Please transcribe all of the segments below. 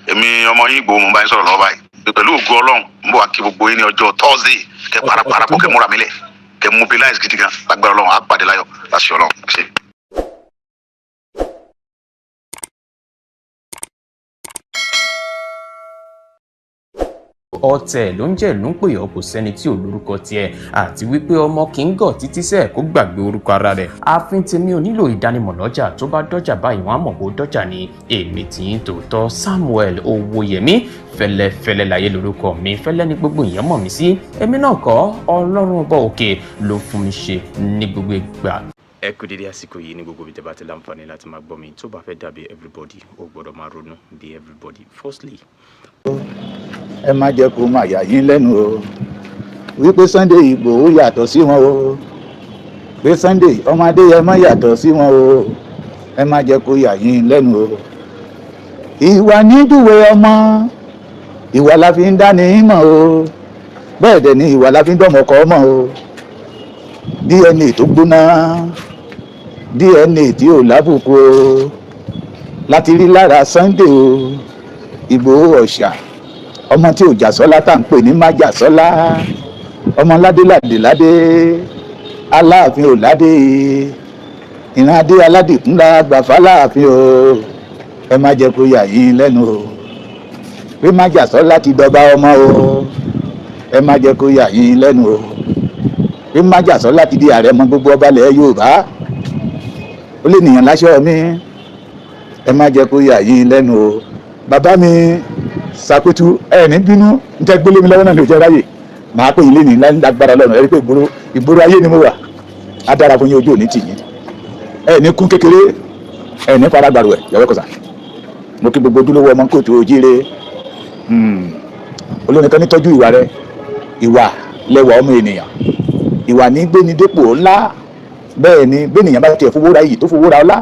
èmi ọmọ yín Ìgbòho mo bá yín sọ̀rọ̀ lọ́wọ́ báyìí pẹ̀lú ògo Ọlọ́run ń bọ̀ wá kí gbogbo yín ní ọjọ́ Thursday kẹ́ parapọ̀ kẹ́ múra mílẹ̀ kẹ́ mobilize gidi gan lágbára Ọlọ́run á pàdé láyọ̀ láṣẹ Ọlọ́run ṣe. ọ̀tẹ̀ ló ń jẹ́ ìlú ń pè ọ́ kò sẹ́ni tí ò lórúkọ tiẹ̀ àti wípé ọmọ kì í gọ̀ títí sẹ́ẹ̀ kó gbàgbé orúkọ ara rẹ̀. ààfin tèmi ò nílò ìdánimọ̀ lọ́jà tó bá dọ́jà báyìí wọ́n á mọ̀ bó dọ́jà ni. èmi tí ń tòótọ́ Samuel Owóyẹmí fẹ́lẹ́fẹ́lẹ́ láyé lórúkọ mi, fẹ́lẹ́ ní gbogbo èèyàn mọ̀ mí sí. èmi náà kọ́, Ọlọ́run ọba òkè ló fún mi ṣe ní gbogbo ìgbà. ẹ kú dédé àsìkò yìí ní gbogbo ìjọba tí láǹfààní láti máa gbọ́ mi. tó bá fẹ́ dàbí everybody ó gbọ́dọ̀ máa ronú bí everybody. Firstly, ẹ má jẹ́ kó máa yà yín lẹ́nu o wípé Sunday Ìgbòho yàtọ̀ sí wọn o, pé Sunday ọmọ Adéyẹmọ yàtọ̀ sí wọn o, ẹ má jẹ́ kó yà yín lẹ́nu o. ìwà níjúwe ọmọ, ìwà la fi ń dání mọ̀ o, bẹ́ẹ̀ dẹ̀ ni ìwà la fi ń dọ́mọkọ mọ̀ o. DNA tó gbóná, DNA tí ò lábùkù o, láti rí lára Sunday o Ìgbòho Ọ̀ṣà, ọmọ tí ò Jàsọ́lá tá ń pè ní májàsọ́lá, ọmọ ládéládéládé, Aláàfin ò ládé, ìran adé aládìkúnlá gbàfá láàfin o. ẹ má jẹ́ kó yà yín lẹ́nu o pé májàsọ́lá ti dọba ọmọ o, ẹ má jẹ́ kó yà yín lẹ́nu o pé májàsọ́lá ti di àrẹ̀mọ gbogbo ọba ilẹ̀ Yorùbá, ó lè nìyàn láṣọ mi, ẹ má jẹ́ kó yà yín lẹ́nu o. bàbá mi Sàpétù ẹni bínú ń tẹ́ gbélé mi lọ́wọ́ náà ló jẹ́ ráyè, màá pè yín lé ní lágbára lọ́nà ẹ rí pé ìgboro ayé ni mo wà, á dára fún yín, ojú òní tì yín, ẹni kún kékeré ẹni faragbàrú ẹ yọwọ́ kọsà. mo kí gbogbo ojúlówó ọmọ kóòtù òjíire, olórin kan ní tọ́jú ìwà rẹ, ìwà lẹwà ọmọ ènìyàn, ìwà ní gbéni dépò ńlá, bẹ́ẹ̀ ni gbénìyàn bá tiẹ̀ fowó ra yìí tó fowó ra ọlá,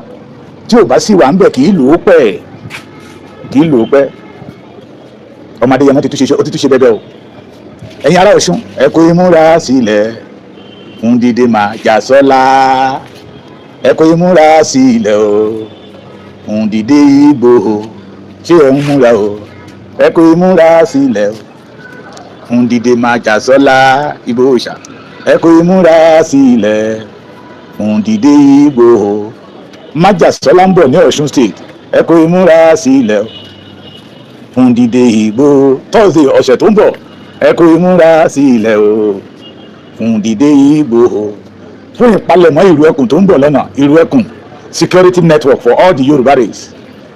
tí ò bá sì wà ń bẹ̀ kì í lò ó pẹ́, kì í lò ó pẹ́. ọmọ Adéyẹmọ ti túnṣe bẹ́ẹ̀ o. ẹ̀yin ará Ọ̀ṣun ẹ kó ìmúra sílẹ̀ fún dídé Májàsọ́lá, ẹ kó ìmúra sílẹ̀ o fún dídé Ìgbòho, ṣé ẹ ń múra o, ẹ kó ìmúra sílẹ̀ o fún dídé Májàsọ́lá Ìgbòho Ọ̀ṣà, ẹ kó ìmúra sílẹ̀ fún dídé Ìgbòho. Májàsọ́lá ń bọ̀ ní Ọ̀ṣun state, ẹ kó ìmúra sílẹ̀ o fún dídé Ìgbòho. Thursday ọ̀sẹ̀ tó ń bọ̀, ẹ kó ìmúra sílẹ̀ o fún dídé Ìgbòho. fún ìpalẹ̀mọ́ ìlú ẹkùn tó ń bọ̀ lọ́nà, ìlú ẹkùn security network for all the Yorùbá race,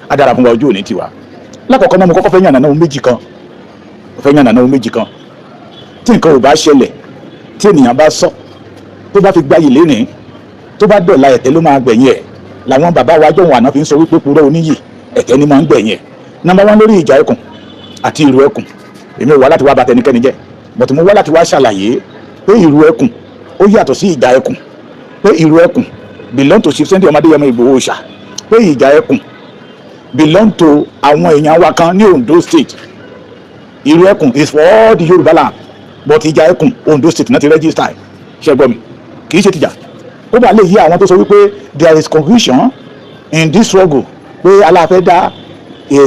á dára fún wa, ojú òní tiwa. lákọ̀ọ́kọ́ náà mo kọ́kọ́ fẹ́ yànnàná ohun méjì kan, tí nǹkan ò bá ṣẹlẹ̀, tí ènìyàn bá sọ tó bá fi gbáyì lénìí, tó bá dọ̀la ẹ̀tẹ́ ló máa gbẹ̀yìn ẹ̀, làwọn bàbá wa jọ̀wọ́n àná fi ń sọ wípé purọ́ oníyì ẹ̀tẹ́ ni máa ń gbẹ̀yìn ẹ̀. Number 1 lórí ìjà ẹkùn àti ìlú ẹkùn, èmi ò wá láti wá bà tẹnikẹ́ni jẹ́, but mo wá láti wá ṣàlàyé pé ìlú ẹkùn ó yàtọ̀ sí ìjà ẹkùn, pé ìlú ẹkùn belong to Chief Sunday ọmọ Adéyẹmọ Ìgbòho Ọ̀ṣà, pé ìjà ẹkùn belong to àwọn èèyàn wa kan ní Ondo state. ìlú ẹkùn is for all the Yorùbá land, but ìjà ẹkùn Ondo state náà ti register ẹ̀, ṣe gbọ́ mi, kì í ṣe tìjà. ó bá lè yí àwọn tó sọ wípé there is confusion in this struggle, pé aláfẹ́ dá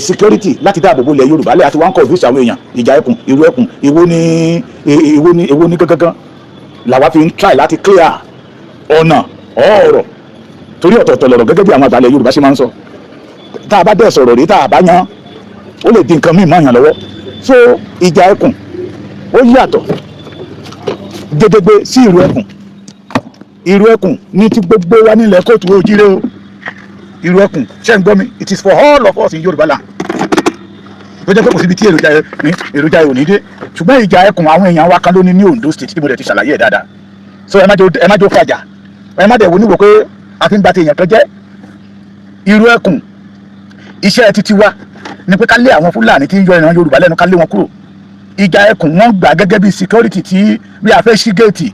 security láti dáàbò bo ilẹ̀ Yorùbá lẹ́ àti wọ́n confuse àwọn èèyàn. ìjà ẹkùn, ìlú ẹkùn, èwo ní gangan làwa fi ń try láti clear ọ̀nà ọ̀rọ̀, torí ọ̀tọ̀ọ̀tọ̀ lọ̀rọ̀ gẹ́gẹ́ bí àwọn àgbàlẹ̀ Yorùbá ṣe máa ń sọ. tá a bá dẹ̀ sọ̀rọ̀ rí tá a bá yan, ó lè di nǹkan míì máa yàn lọ́wọ́. so ìjà ẹkùn ó yàtọ̀ gédégbé sí ìlú ẹkùn. ìlú ẹkùn ní ti gbogbo wa nílẹ̀ kóòtù òjíire o. ìlú ẹkùn, ṣé ń gbọ́ mi, it is for all of us in Yorùbá land. tó jẹ́ pé kò síbi tí èròjà ò ní dé, ṣùgbọ́n ìjà ẹkùn àwọn èèyàn wa kan ló ní ní Ondo state tí mo dẹ̀ ti ṣàlàyé ẹ̀ dáadáa. so ẹ má jò fàjà, ẹ má dẹ̀ wo níwò pé a fi ń ba ti èèyàn kan jẹ́. ìlú ẹkùn iṣẹ́ títí wa ni pé ká lé àwọn Fúlàní tí ń yọ ìran Yorùbá lẹ́nu, ká lé wọn kúrò. ìjà ẹkùn wọ́n gbà gẹ́gẹ́ bí security tí bí a fẹ́ ṣí géètì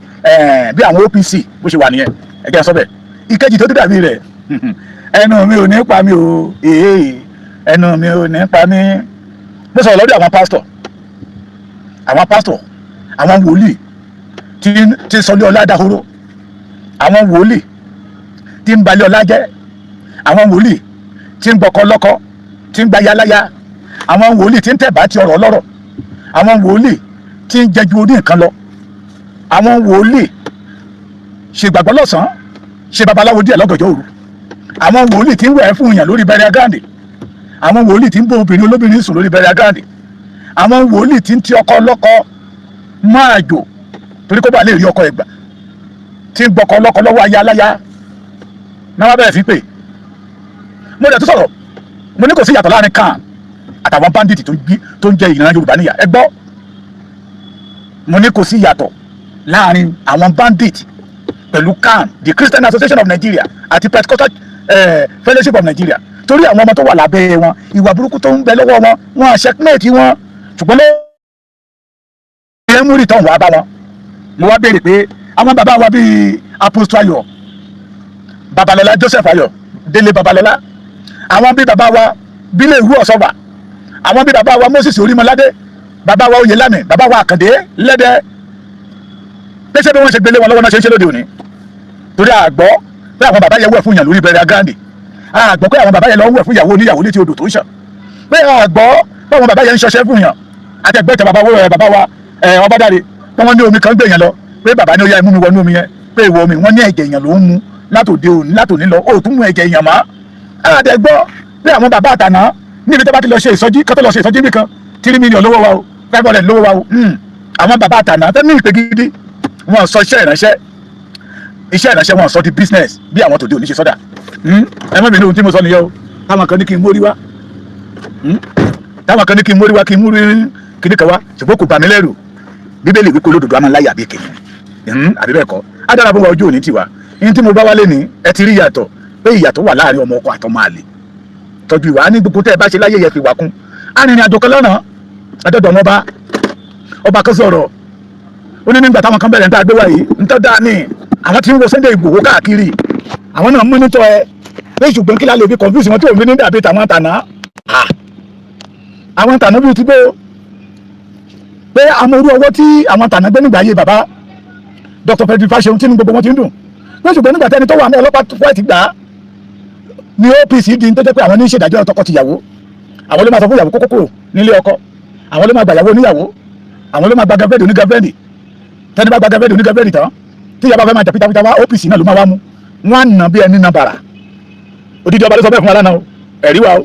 bí àwọn OPC bó ṣe wà nìyẹn, ẹ̀jẹ̀ sọ bẹ́ẹ̀. ìkejì tó dàbí rẹ̀, ẹnu mi ò ní pa mí o, ẹnu mi ò ní pa mí. mo sọ̀rọ̀ lọ́dọ̀ àwọn pásítọ̀, àwọn wòlíì tí sọlé ọlá dahoro, àwọn wòlíì tí ń balẹ̀ ọlá jẹ́, àwọn wòlíì tí ń gbọ́kọ lọ́kọ, tí ń gba yaláya, àwọn wòlíì tí ń tẹ̀bá ti ọ̀rọ̀ ọlọ́rọ̀, àwọn wòlíì tí ń jẹjú orí nǹkan lọ, àwọn wòlíì ṣègbàgbọ́ lọ́sàn-án ṣe babaláwo díẹ̀ lọ́gànjọ́ òru, àwọn wòlíì tí ń wẹ̀ fún èèyàn lórí bẹ̀rẹ̀ agáǹdì, àwọn wòlíì tí ń bó obìnrin olóbìnrin sùn lórí bẹ̀rẹ̀ agáǹdì, àwọn wòlíì tí ń ti ọkọ ọlọ́kọ máa jò torí kó bá lè rí ọkọ ẹ̀gbà, tí ń gbọkọ ọlọ́kọ lọ́wọ́ aya aláya náà wá bẹ̀rẹ̀ sí pé mo dẹ̀ tó sọ̀rọ̀ mo ní kò sí ìyàtọ̀ láàrin kan àtàwọn bandit tó ń jẹ ìran Yorùbá níyà ẹ gbọ́, mo ní kò sí ìyàtọ̀ láàrin àwọn bandit pẹ̀lú CAN, the Christian Association of Nigeria àti Pentecostal Fellowship of Nigeria, torí àwọn ọmọ tó wà lábẹ́ wọn ìwà burúkú tó ń bẹ lọ́wọ́ wọn wọn àṣẹkínẹ́ẹ̀tì wọn, ṣùgbọ́n ló ń mú rìtọ́n wá bá wọn. mo wá béèrè pé àwọn bàbá wa bíi Apostle Ayọ̀ Babalọ́lá, Joseph Ayọ̀ Délé Babalọ́lá, àwọn bíi bàbá wa Bílẹ̀ Ìwú Ọ̀ṣọ́bà, àwọn bíi bàbá wa Moses Orímọládé, bàbá wa Oyèlámì, bàbá wa Àkàndé Lẹ́dẹ́, pèsè bí wọ́n ṣe gbélé wọn lọ́wọ́ náà ṣe ń ṣe lóde òní. Torí àgbọ̀ pé àwọn bàbá yẹn wẹ̀ fún yàn lórí bẹ̀rẹ̀ agáǹdì, àgbọ̀ pé àwọn bàbá yẹn lọ wẹ̀ fún ìyàwó oníyàwó létí odò tó ń ṣàn, pé àgbọ̀ pé àwọn bàbá yẹn ń ṣọṣẹ́ fún yàn, àti ẹgbẹ́ta bàbá wa Ọbádáre pé wọ́n ní omi kan gbé yẹn lọ, pé bàbá ní ó yá imú mi wọnú omi yẹn, pé ìwọ omi wọ́n ní ẹ̀jẹ̀ yẹn ló ń mu látòní lọ, ó tún mú ẹ̀jẹ̀ yẹn mọ́. àdẹ̀gbọ́ pé àwọn bàbá àtàná níbi tó bá ti lọ ṣe ìsọjí kó tó lọ ṣe ìsọjí nìkan 3 million lówó wa o 500 lówó wa o. àwọn bàbá àtàná tó ní ìpè gidi wọn sọ iṣẹ́ ìránṣẹ́ wọn sọ di business bí àwọn tòde òní ṣe sọ́dà. ẹ mọ̀ mi ní ohun tí mo sọ nìyẹn o, táwọn kan ní kí n mórí wá kí n múrí kíní kan wá, ṣùgbọ́n kò bà mí lẹ́rù. Bíbélì wípé olódodo a máa láyà bí kìnìún, àbí bẹ́ẹ̀ kọ́. á dára fún wa ojú òní tiwa. ní tí mo bá wálé ní ẹ ti rí ìyàtọ̀, pé ìyàtọ̀ wà láàrin ọmọ ọkọ àtọmọ àlè. tọ́jú ìwà ní gbogbo tẹ́ ẹ bá ṣe láyé yẹ fi wà kún. arìnrìn àjò kan lọ́nà àdọ́dọ̀ wọn ọba kan sọ̀rọ̀, ó ní nígbà táwọn kan bẹ̀rẹ̀ ń tá a gbé wáyé ń tọ́ dáa ní àwọn tí ń wo Sunday Igboho káàkiri, àwọn náà mú nítọ́ ẹ pé ṣùgbọ́n kí lálẹ́ fi confuse wọn tí òun fi ní dàbí tàwọn tàná. àwọn tàná bíi ti bó pé àwọn orú ọwọ́ tí àwọn tàná gbé nígbà ayé bàbá Dr. Frederick Fasehun tí ní gbogbo wọn ti ń dùn, pé ṣùgbọ́n nígbà tẹ́ni tó wà ní ọlọ́pàá fúwẹ́ ti gbà á ní OPC di tó jẹ́ pé àwọn ní ìṣèdájọ́ tọkọ-tìyàwó, àwọn ló máa sọ fún ìyàwó kókó kúrò nílé ọkọ, àwọn ló máa gbàyàwó oníyàwó, àwọn ló máa gba gavẹ́dì onígavẹ́dì, tẹ́ni bá gba gavẹ́dì onígavẹ́dì tán tí ìyàbá fẹ́ máa jàpítà wá OPC náà ló máa wá mú wọn á nà bí ẹni nà bàrà. Odidi ọba ló sọ bẹ́ẹ̀ fún wa lánàá o, ẹ̀rí wa o,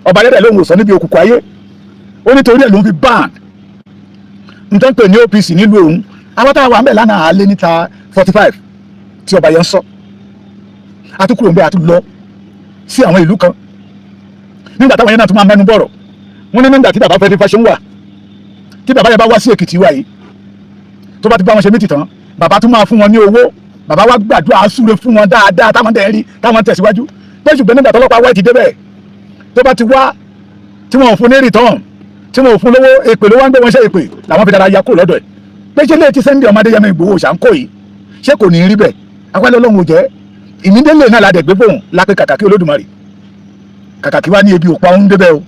ọba rẹ̀ lóhùn sọ níbi òkùnkùn ayé, ó nítorí ẹ̀ ló ń fi ban nítorí pé ní OPC nílùú òun. àwọn táwọn wà ń bẹ̀ lánàá alẹ́ níta 45 tí ọba yẹn ń sọ, àtúkùrò ń bẹ́ àtúlọ sí àwọn ìlú kan. nígbà táwọn yẹn náà tún máa mẹ́nu bọ̀rọ̀, wọ́n ní nígbà tí bàbá Frederick Fasehun wà, tí bàbá yẹn bá wá sí Èkìtì wa yìí, tó bá ti bá wọn ṣe mítì tán, bàbá tún máa fún wọn ní owó, bàbá wa gbàdúrà àsúre fún wọn dáadáa táwọn tẹ̀ rí táwọn tẹ̀síwájú. pé ṣùgbọ́n nígbà tọ́lọ́pàá wáyé ti débẹ̀, tó bá ti wá tí wọn ò fún ní rìtọ́n, tí wọn ò fún lówó, èpè ló wá ń gbé wọn ṣe èpè làwọn fi dára ya kó lọ́dọ̀ ẹ̀. pé ṣé léètì Sunday ọmọ Adéyẹmọ Ìgbòho ṣàǹkó yìí ṣé kò ní rí bẹ́ẹ̀? àpẹẹrẹ Ọlọ́run ò jẹ́ ìmídélé náà ládẹ̀ gbé fóun lápẹ́ kàkàkí Olódùmarè, kàkàkí wá ní ebi òpá òun débẹ̀ o,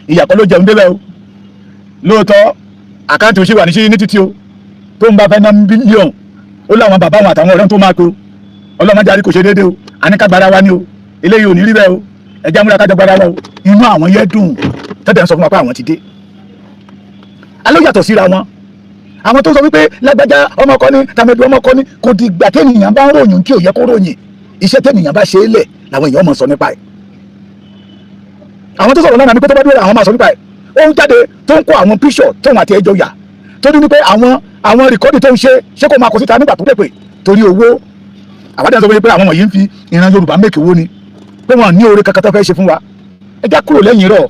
ìyàpọ̀ ló jẹun débẹ̀ o. lóòótọ́ àkáǹtì òṣèwà ní títí o, tó ń bá fẹ́ ná bílíọ̀nù ó láwọn bàbá wọn àtàwọn ọ̀rẹ́ tó máa pe o. ọlọ́mọdé àrí kò ṣe déédéé o, àníkàgbára wa ni o, eléyìí ò ní rí bẹ́ẹ̀ o, ẹja múra kájọ gbára wa o. inú àwọn yẹn dùn tẹ́tẹ̀ ń sọ fún wa pé àwọn ti dé. alẹ́ yàtọ̀ síra wọn, àwọn tó sọ wípé lágbájá ọmọ kọ́ni tàmẹ̀dù ọmọ kọ́ni, kò di ìgbà tẹ́nìyàn bá ń ròyìn tí ò yẹ kó ròyìn, iṣẹ́ tẹ́nìyàn bá ṣe é lẹ̀ làwọn èèyàn mọ̀ sọ nípa ẹ̀. àwọn tó sọ̀rọ̀ lánàá ní pé tó bá dúró àwọn máa sọ nípa ẹ̀, ó ń jáde tó ń kó àwọn píṣọ̀ tóun àti ẹjọ́ yà, tó ní pé àwọn rìkọ́dì tó ń ṣe kó máa kó síta nígbà tó dé pé torí owó. àwádìí sọ pé àwọn wọ̀nyí ń fi ìran Yorùbá mẹ́kì owó ni, pé wọ́n ní oore kankan tó fẹ́ ṣe fún wa. ẹ já kúrò lẹ́yìn rọ̀,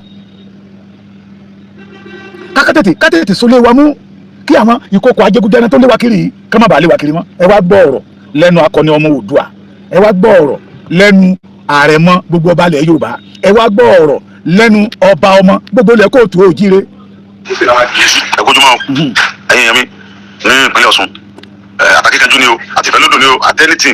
kákàtètè sólé wa mú kí àwọn ìkókò ajégúnjẹrẹ tó léwa kiri ká má bàa léwa kiri mọ́. ẹ wá gbọ́ ọ̀rọ̀ lẹ́nu akọni ọmọ Oòduà, ẹ wá gbọ́ ọ̀rọ̀ lẹ́nu àrẹ̀mọ gbogbo ọba ilẹ̀ Yorùbá, ẹ wá gbọ́ ọ̀rọ̀ lẹ́nu ọba ọmọ gbogbo ilẹ̀ kóòtù òjíire. ẹ kójú mọ́ ẹ̀yin yẹn mi ní ìpínlẹ̀ Ọ̀ṣun, àtàkíkanjú ni o, àtìfẹ́lódò ni o, àtẹ́nìtì.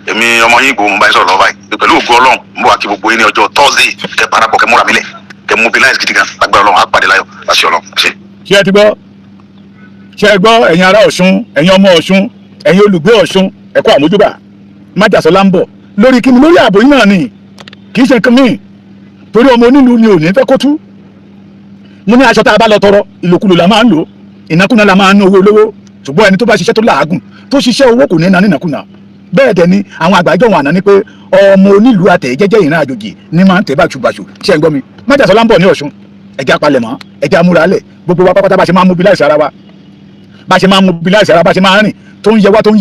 èmi ọmọ yín Ìgbòho mo bá yín sọ̀rọ̀ lọ́wọ́ báyìí pẹ̀lú ògo Ọlọ́run mo wà kí gbogbo yín ní ọjọ́ Thursday kẹ parapọ̀ kẹ múra mílẹ̀ kẹ mobilize gidi gan lágbára Ọlọ́run á pàdé láyọ̀ láṣẹ Ọlọ́run. ṣé ẹ ti gbọ́? ṣé ẹ gbọ́ ẹ̀yin ará Ọ̀ṣun, ẹ̀yin ọmọ Ọ̀ṣun, ẹ̀yin olùgbé Ọ̀ṣun, ẹ kú àmójúbà. májàsọ́lá ń bọ̀ lórí kíni, lórí ààbò yín náà ni, kì í ṣe nǹkan míì. torí ọmọ onílù ni ò ní fẹ́ kó tú. Mo ní aṣọ tá a bá lọ tọrọ ìlòkulò la máa ń lò, ìnákúnà la máa ń ná owó olówó, ṣùgbọ́n ẹni tó bá ṣiṣẹ́ tó làágùn tó ṣiṣẹ́ owó kò ní ná nínàkúnà. Bẹ́ẹ̀ dẹ̀ ni àwọn àgbàjọ wọn àná ní pé ọmọ onílù àtẹ̀jẹ́jẹ́ ìran àjòjì ni máa ń tẹ̀ bàṣubàṣu. Ṣé ẹ gbọ́ mi? Májàsọ́lá ń bọ̀ ní Ọ̀ṣun, ẹ̀jẹ̀ apalẹ̀mọ́, ẹ̀jẹ̀ amúralẹ̀, gbogbo wa pápátá bá ṣe máa ń mobilize ara wa, bá ṣe máa ń mobilize ara, bá ṣe máa ń rìn tó ń yẹ wá, tó ń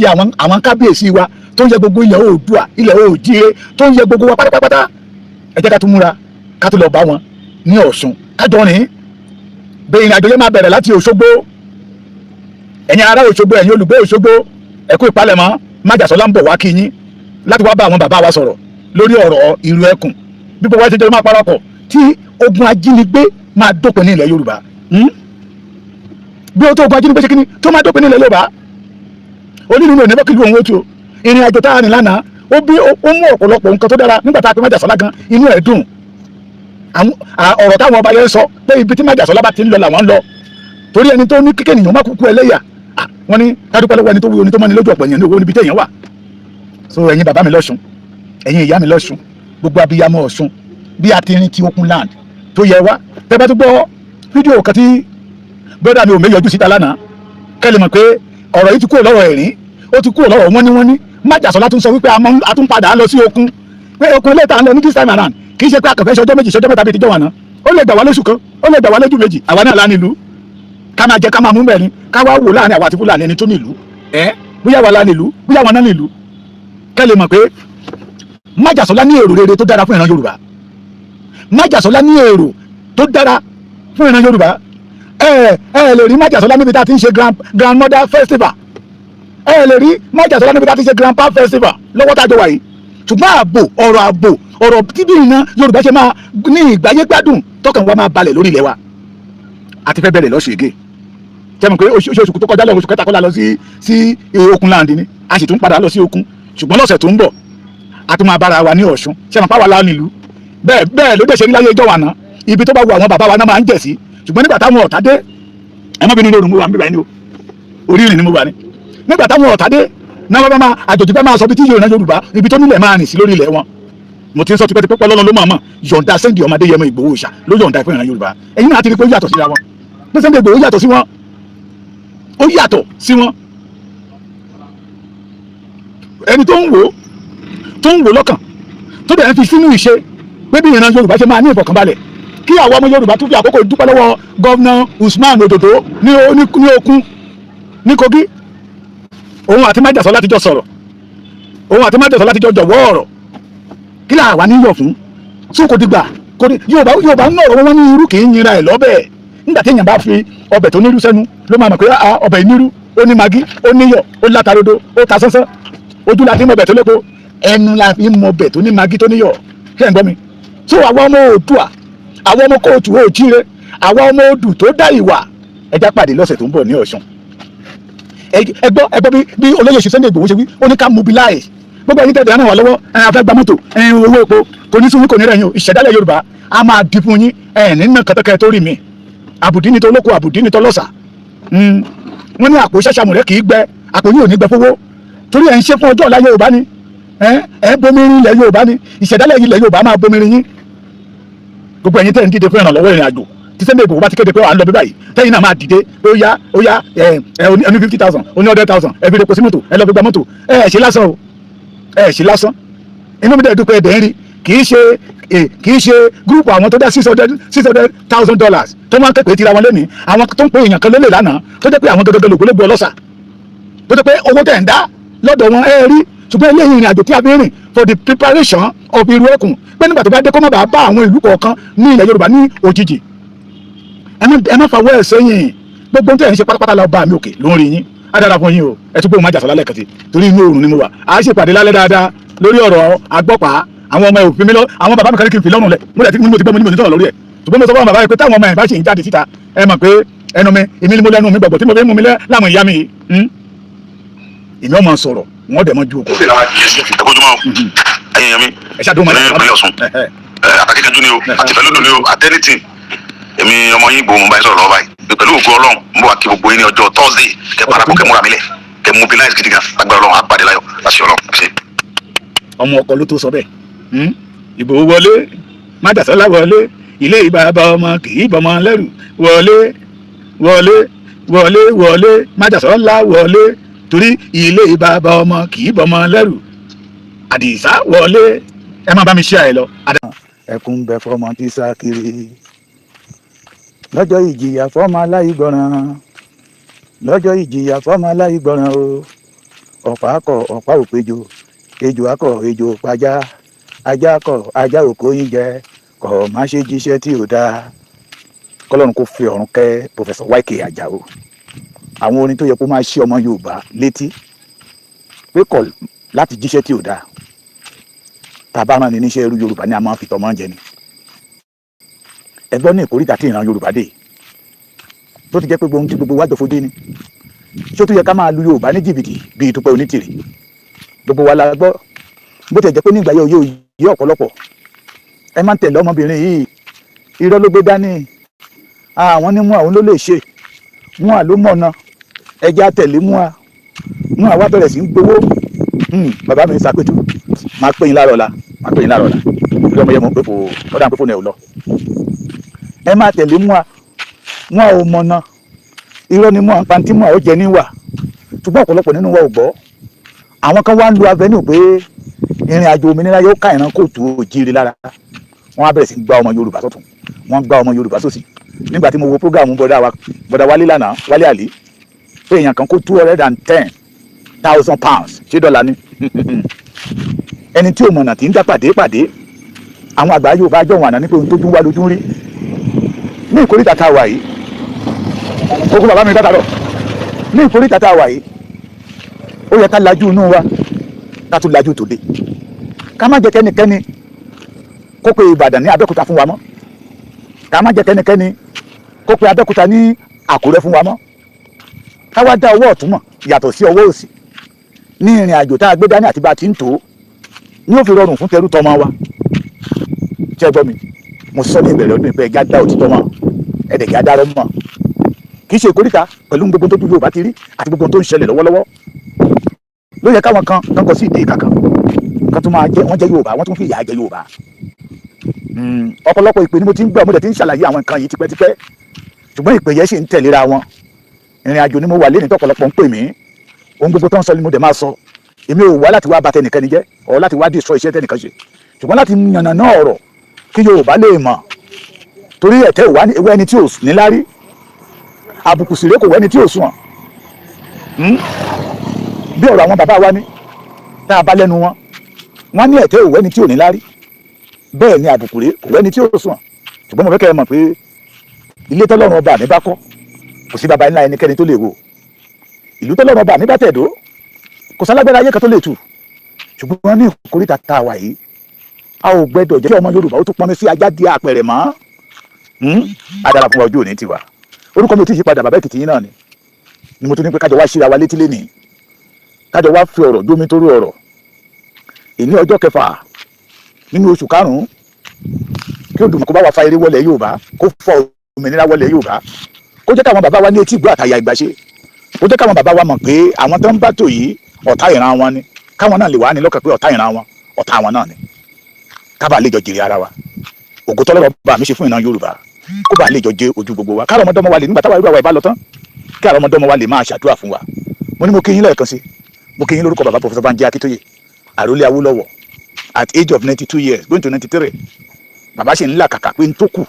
yẹ àwọn kábíyèsí wa, tó ń yẹ gbogbo ilẹ̀ Oòduà, ilẹ̀ Oòjíire, tó ń yẹ gbogbo wa pátápátá. Ẹ jẹ́ ká tún múra ká tún lọ bá wọn ní Ọ̀ṣun kájọ rìn. Bẹ́ẹ̀ ìrìn àjò yẹn máa bẹ̀rẹ̀ láti Òṣogbo. Ẹ̀yin ará Òṣogbo, ẹ̀yin olùgbé Òṣogbo, ẹ kú ìpalẹ̀mọ́. Májàsọ́lá ń bọ̀ wá kí yín láti wá bá àwọn bàbá wa sọ̀rọ̀ lórí ọ̀rọ̀ ìlú ẹkùn bí gbogbo wa ti jẹ́ máa parapọ̀ tí ogun ajínigbé máa dópin ní ilẹ̀ Yorùbá. Bí ó tó ogun ajínigbé ṣe kíní tó máa dópin ní ilẹ̀ Yorùbá. Onínú ní oníbọ̀ kìlú òun ó tu o. Ìrìn àjò tá a rìn lánàá ó mú ọ̀pọ̀lọpọ̀ nǹkan tó dára nígbà tá a pe Májàsọ́lá gan inú ẹ̀ dùn. Ọ̀rọ̀ táwọn ọba yẹn sọ pé ibi tí Májàsọ́lá bá ti ń lọ làwọn ń lọ torí ẹni tó ní kíkẹ́ ènìyàn má kúkú ẹlẹ́yà wọ́n ní kádúpẹ́ lọ́wọ́ ẹni tó wúwo ni tó mọ́ ni lójú ọ̀pọ̀ èèyàn ní owó níbi téèyàn wà. So ẹ̀yin bàbá mi lọ́ṣun, ẹ̀yin ìyá mi lọ́ṣun, gbogbo abiyamọ Ọ̀ṣun bí a ti rin ti Okun land tó yẹ wá. Tẹ́ bá tó gbọ́ fídíò kan tí bọ́dà mi ò méyọjú síta lánàá kẹ́lẹ́ mọ̀ pé ọ̀rọ̀ yìí ti kúrò lọ́rọ̀ ẹ̀rín, ó ti kúrò lọ́rọ̀ wọ́n ní Májàsọ́lá tún sọ wípé a tún padà lọ sí Okun, pé Okun ilé ìta ń lọ ní this time around kì í ṣe pé akànfẹ́ ṣọjọ́ méjì ṣọjọ́ mẹ́ta bíi tíjọ́ wà náà, ó lè gbà wá lóṣù kan, ó lè gbà wá lójú méjì, àwa náà lá nílùú ká máa jẹ ká máa mú bẹ́ẹ̀ ni ká wá wò láàrin àwa àti Fúlàní ẹni tó nílùú bóyá wà lá nílùú bóyá wọn náà nílùú. Kẹ́ lè mọ̀ pé Májàsọ́lá ní èrò rere tó dára fún ìran Yorùbá. Májàsọ́lá ní èrò tó dára fún ìran Yorùbá. ẹ lè rí Májàsọ́lá níbi tá a ti ń ṣe grandmother festival, ẹ lè rí Májàsọ́lá níbi tá a ti ń ṣe grandpa festival lọ́wọ́ tá a jọ wà yìí. Ṣùgbọ́n ààbò ọ̀rọ̀ tí bí ìran Yorùbá ṣe máa ní ìgbáyé gbádùn tọkàn wa máa balẹ̀ lórí ilẹ̀ wa. A ti fẹ́ bẹ̀rẹ̀ lọ́sùn ègé jẹ́mu pé oṣù tó kọjá lọ oṣù kẹta kọ́lá lọ sí Okun land ni a sì tún padà lọ sí Okun, ṣùgbọ́n lọ́sẹ̀ tó ń bọ̀ a tún máa bára wa ní Ọ̀ṣun. Ṣé màá wà lá nílùú bẹ́ẹ̀ ló dẹ̀ ṣe ní láyé ìjọ wà náà, ibi tó bá wù àwọn bàbá wa náà máa ń jẹ̀ sí. Ṣùgbọ́n nígbà táwọn ọ̀tá dé ẹmọ́bìnrin lóru mo wà níbà ní o, orí ìrìn ni mo wà ní. Nígbà táwọn ọ̀tá dé náà bá máa àjòjì bá máa sọ bí tí Yorùbá ibi tó nílẹ̀ máa rìn sí lórí ilẹ̀ wọn. Mo ti ń sọ tipẹ́tipẹ́ pẹ́ lọ́nà ló máa mọ̀ yọ̀ǹda Sunday ọmọdé Yẹmọ Ìgbòho Òòṣà ló yọ̀ǹda fún ìran Yorùbá. Ẹ̀yin náà ti rí pé ó yàtọ̀ síra wọn, pé Sunday Ìgbòho yàtọ̀ sí wọn, ó yàtọ̀ sí wọn. Ẹni tó ń wò lọ́kàn tó bẹ̀rẹ̀ fi sínú ìṣe pé bí ìran Yorùbá ṣe máa ní ìfọ̀kànbalẹ̀ kí àwọn ọmọ Yorùbá tún fi àkókò dúpẹ́ lọ́wọ́ gọ́vnà Usman Ododo ní Okun ní Kogi. Òun àti Májàsọ́lá láti jọ sọ̀rọ̀, òun àti Májàsọ́lá láti jọ jọ̀wọ́ ọ̀rọ̀ kí là wà níyọ̀ fún tí kò dìgbà Yorùbá ń nọ̀rọ̀ wọn ní irú kì í yinra ẹ̀ lọ́bẹ̀. Nígbà tí èèyàn bá fi ọbẹ̀ tó nírú sẹ́nu ló máa mọ̀ pé ọbẹ̀ ìnírú ó ní magí ó níyọ̀ ó látarodo ó ta sánsán, ojú la fi mọ ọbẹ̀ tó lépo, ẹnu la fi mọ ọbẹ̀ tó ní magí tó níyọ̀. Ṣé ẹ̀ ń gbọ́ mi? tó àwọn ọmọ Oòduà àwọn ọmọ kóòtù òjíire àwọn ọmọ odù tó dá ìwà ẹjá pàdé lọ́sẹ̀ tó ń bọ̀ ní Ọ̀ṣun. ẹgbọ́ bí olóyè Sunday Igboho ṣe wí ó ní ká mobilize gbogbo ẹ̀yin tẹ̀lé wà lọ́wọ́ afẹ́ gba mọ́tò owó epo kò ní sunwó kò ní rẹ̀yìn o ìṣẹ̀dálẹ̀ Yorùbá a máa di fún yín nínú kẹtẹkẹ tó rí mi àbùdí ni tó lóko àbùdí ni tó lọ́sà wọ́n ní àpò ṣàṣàmù rẹ̀ kì í gbẹ àpò yìí ò ní gbẹ fowó torí ẹ̀ ń ṣe fún ọjọ́ ọ̀la Yorùbá ni ẹ̀ bomirin ilẹ̀ Yorùbá ni ìṣẹ̀dálẹ̀ ilẹ̀ Yorùbá máa bomirin yín gbogbo ẹ̀yin tẹ̀ ń dìde fún ìrànlọ́wọ́ ìrìn àjò tí Sunday Igboho bá ti kéde pé à ń lọ bí báyìí tẹ́yìn náà máa dìde pé ó yá oní 50,000 oní 100,000 ẹ fi repo sí mọ́tò ẹ lọ fi gba mọ́tò ẹ ṣe lásán o ẹ ṣe lásán inú mi dẹ̀ dúpẹ́ ẹ̀dẹ̀ ń rí kì í ṣe gúrùpù àwọn tó dá $600,000 tó máa ń képe tira wọn lẹ́nìí àwọn tó ń pe èèyàn kan lólè lánàá tó jẹ́ pé àwọn gẹ́gẹ́ lògbólógbò ọlọ́sà tó jẹ́ pé owó tẹ̀ ń dá lọ́dọ̀ wọn ẹ rí ṣùgbọ́n eléyìí ìrìn àjò tí a fi rìn for the preparation of irú ẹkùn pé nígbà tó bá dé kó má bàa bá àwọn ìlú kọ̀ọ̀kan ní ilẹ̀ Yorùbá ní òjijì ẹ má fàwọ́ ẹ̀ sẹ́yìn gbogbo tó ẹ̀ ń ṣe pátápátá lọ bá mi òkè lórí yín á dára fún yín o ẹ tún gbóhùn má jàsọ lálẹ́ kàtí torí inú oòrùn ni mo wà á ṣe pàdé lálẹ́ dáadáa lórí ọ̀rọ̀ agbọ́pá àwọn ọmọ òfin mi lọ àwọn bàbá mi kan ní kí n fi lọ́rùn lẹ̀ mo ti gbọ́ mo ní mo ní sọ̀rọ̀ lórí ẹ̀ ṣùgbọ́n mo sọ fún bàbá yẹn pé táwọn ọmọ ẹ̀ bá ṣe ń jáde síta ẹ mọ̀ pé ẹnu mi èmi ni mo lẹ́nu mi gbọ̀gbọ̀ tí mo fi ń mú mi láwọn ìyá mi èmi ọmọ sọ̀rọ̀ wọ́n dẹ̀ mọ́ ju òkú. ẹ̀kọ́júmọ́ ẹ̀yìn mi ní ìpínlẹ̀ Ọ̀ṣun àtàkẹ́kẹ́jú ni o àtìfẹ́lódò ni o àtẹ́nìtì èmi ọmọ yín Ìgbòho mo bá yín sọ̀rọ̀ lọ́wọ́ báyìí pẹ̀lú ògo Ọlọ́run mo wà kí gbogbo yín ní ọjọ́ Thursday kẹ́ parapọ̀ kẹ́ múra mi lẹ̀ kẹ́ mobilize gidi gan agbára Ọlọ́run àpàdé láyọ̀ láti Ọlọ́run ṣe. ọmọ ọkọ ló tó sọ bẹ́ẹ̀ Ìgbòho wọlé májàsọ́lá wọlé ilé bàbá ọmọ kì í bọ́mọ lẹ́rù wọlé wọlé wọlé wọlé májàsọ́lá wọlé torí ilé bàbá ọmọ kì í bọ́mọ lẹ́rù àdìsá wọlé. ẹ má bá mi ṣe àyè lọ. ẹkún bẹ fọmọ tí sá kiri lọ́jọ́ ìjìyà fọmọ aláìgbọràn lọ́jọ́ ìjìyà fọmọ aláìgbọràn o ọ̀pá akọ ọ̀pá òpejò ejò akọ ejò pajá ajá akọ ajá òkò yín jẹ kọ má ṣe jíṣẹ́ tí ò dáa. kọ́lọ́run kò fi ọ̀run kẹ́ Professor YK Àjàó. àwọn orin tó yẹ kó máa ṣe ọmọ Yorùbá létí pé kọ̀ láti jíṣẹ́ tí ò dáa. tàbá rán ni níṣẹ́ irú Yorùbá ni a máa fi tọmọ jẹ ni. ẹgbọ́n ní ìkórìtà tí ìran Yorùbá dé tó ti jẹ́ pé gbogbo tí gbogbo wájọ fojú ni ṣé tó yẹ ká máa lu Yorùbá ní jìbìtì bíi Dúpẹ́ Onítìrì. gbogbo wa la gbọ́ bó ti jẹ́ pé nígbà yóò yé ọ̀pọ̀lọpọ̀ ẹ máa ń tẹ̀lé ọmọbìnrin yìí irọ́ ló gbé dání àwọn ní mú àwọn ló lè ṣe mú à ló mọ̀nà ẹja tẹ̀lé mú à wá bẹ̀rẹ̀ sí ń gbowó. bàbá mi ṣàpètù máa pè yín láàárọ̀ la ìlú ọmọ yẹn mọ̀ pé kò ọ̀dà pé fóònù ẹ̀ ò lọ. ẹ máa tẹ̀lé mú à ò mọ̀nà irọ́ ni mú à ń pantí mú à ó jẹ níwà ṣùgbọ́n ọ̀pọ̀lọpọ̀ nínú wa ò gbọ́. àwọn kan wá ń lo avenue pé ìrìn àjò òmìnira yóò ká ìran kóòtù òjìrì lára. wọ́n á bẹ̀rẹ̀ sí gbá ọmọ Yorùbá sọ́tún wọ́n gbá ọmọ Yorùbá sósì. nígbà tí mo wo prógámù bọ̀dà Wálé lánàá Wálé Àlí pé èèyàn kan kó £210,000 ṣé dọ́là ni. ẹni tí ò mọ̀nà tí ń dá pàdé àwọn àgbà Yorùbá jọ̀wọ́n àná ní pé ohun tójú wá lójú rí. ní ìkórìtà tá a wà yìí ogun bàbá mi dábàá rọ ní ìkórìtà tá a wà yìí ó yẹ ká lajú inú wa ká tún lajú tòde ká má jẹ́ kẹ́nikẹ́ni kó pe Ìbàdàn ní Abẹ́òkúta fún wa mọ́ ká má jẹ́ kẹ́nikẹ́ni kó pe Abẹ́òkúta ní Àkúrẹ́ fún wa mọ́ ká wá dá ọwọ́ ọ̀tún mọ̀ yàtọ̀ sí ọwọ́ òsì ní ìrìn àjò tá a gbé dání àti bá a ti ń tò ó ní ó fi rọrùn fún tẹrú tọmọ wa. ṣé ẹ gbọ́ mi mo sọ ní ìbẹ̀rẹ̀ ọdún ìpẹ́ ẹja dá òtítọ́ mọ̀ ẹ̀dẹ̀gẹ́ adárọ́ mọ̀ kì í ṣe ìkórìtà pẹ̀lú gbogbo tó Yorùbá ti rí àti gbogbo tó ń ṣẹlẹ̀ lọ́wọ́lọ́wọ́ ló yẹ káwọn kan kọ sí ìdí ìkàkàn kan tó máa jẹ wọ́n jẹ́ Yorùbá wọ́n tún fi ìyà jẹ Yorùbá. ọ̀pọ̀lọpọ̀ ìpè ni mo ti ń gbọ́ mo dẹ̀ ti ń ṣàlàyé àwọn nǹkan yìí tipẹ́tipẹ́ ṣùgbọ́n ìpè yẹn sì ń tẹ̀léra wọn. ìrìn àjò ni mo wà lẹ́ni tọ́pọ̀lọpọ̀ ń pè mí ohun gbogbo tó ń sọ ni mo dẹ̀ máa sọ èmi ò wá láti wá bà tẹnìkan jẹ́ ọ̀ láti wá destroy iṣẹ́ tẹnìkan ṣe ṣùgbọ́n láti yànnàná ọ̀rọ̀ kí Yorùbá lè mọ̀ torí ẹ̀tẹ́ ò wá ní ewé ẹni tí ò níláárí àbùkù sì ré kò wẹ́ni tí ò sùn bí ọ̀rọ̀ àwọn bàbá wa ní tá a bá lẹ́nu wọn wọ́n ní ẹ̀tẹ́ ò wẹ́ni tí ò níláárí bẹ́ẹ̀ ni àbùkù ré kò wẹ́ni tí ò sùn ṣùgbọ́n mo fẹ́ kẹ́ ẹ mọ̀ pé ilé tọ́lọ́run ọba mi bá kọ́ kò sí baba ńlá ẹnikẹ́ni tó lè wò ìlú tọ́lọ́run ọba mi bá tẹ̀dó kò sálágbára ayé kan tó lè tù ṣùgbọ́n ní ìkórìtà tá a wà yìí a ò gbẹ́dọ̀ jẹ́ kí ọmọ Yorùbá ó tún pọnmi sí ajá di àpẹẹrẹ mọ́ adara fún ọjọ́ òní tiwa orúkọ mi ò tí ì yí padà bàbá Èkìtì yín náà ni mo tún ní pé kájọ wá síra wa létí lénìí kájọ wá fi ọ̀rọ̀ jómi torí ọ̀rọ̀ ìní ọjọ́ 6 nínú oṣù 5 kí Olódùmarè kó bá wa fa eré wọlé Yorùbá kó fọ òmìnira wọlé Yorùbá kó jẹ́ káwọn bàbá wa ní etí ìgbọ́ àtàyà ìgbàṣe kó jẹ́ káwọn bàbá wa mọ̀ pé àwọn tó ń bá tò yìí ọ̀tá ìran wọn ni káwọn náà lè wá ní lọ́kàn pé ọ̀tá ìran wọn ọ̀tá wọn náà ni kábà lè jọ jèrè ara wa ògo tọ́lọ́rọ̀ bá mi ṣe fún ìran Yorùbá kó bá lè jọ jẹ ojú gbogbo wa káàrọ̀ ọmọdọ́mọ wa lè nígbà táwa irú àwa ìbá lọ tán kí àrọ̀ ọmọdọ́mọ wa lè máa ṣàdúrà fún wa mo ní mo kí yín lẹ́ẹ̀kan sí mo kí yín lórúkọ bàbá Professor Banji Akíntóyè àrólé Awólọ́wọ̀ at age of 92 years going to 93 bàbá ṣe ń là kàkà pé ń tó kù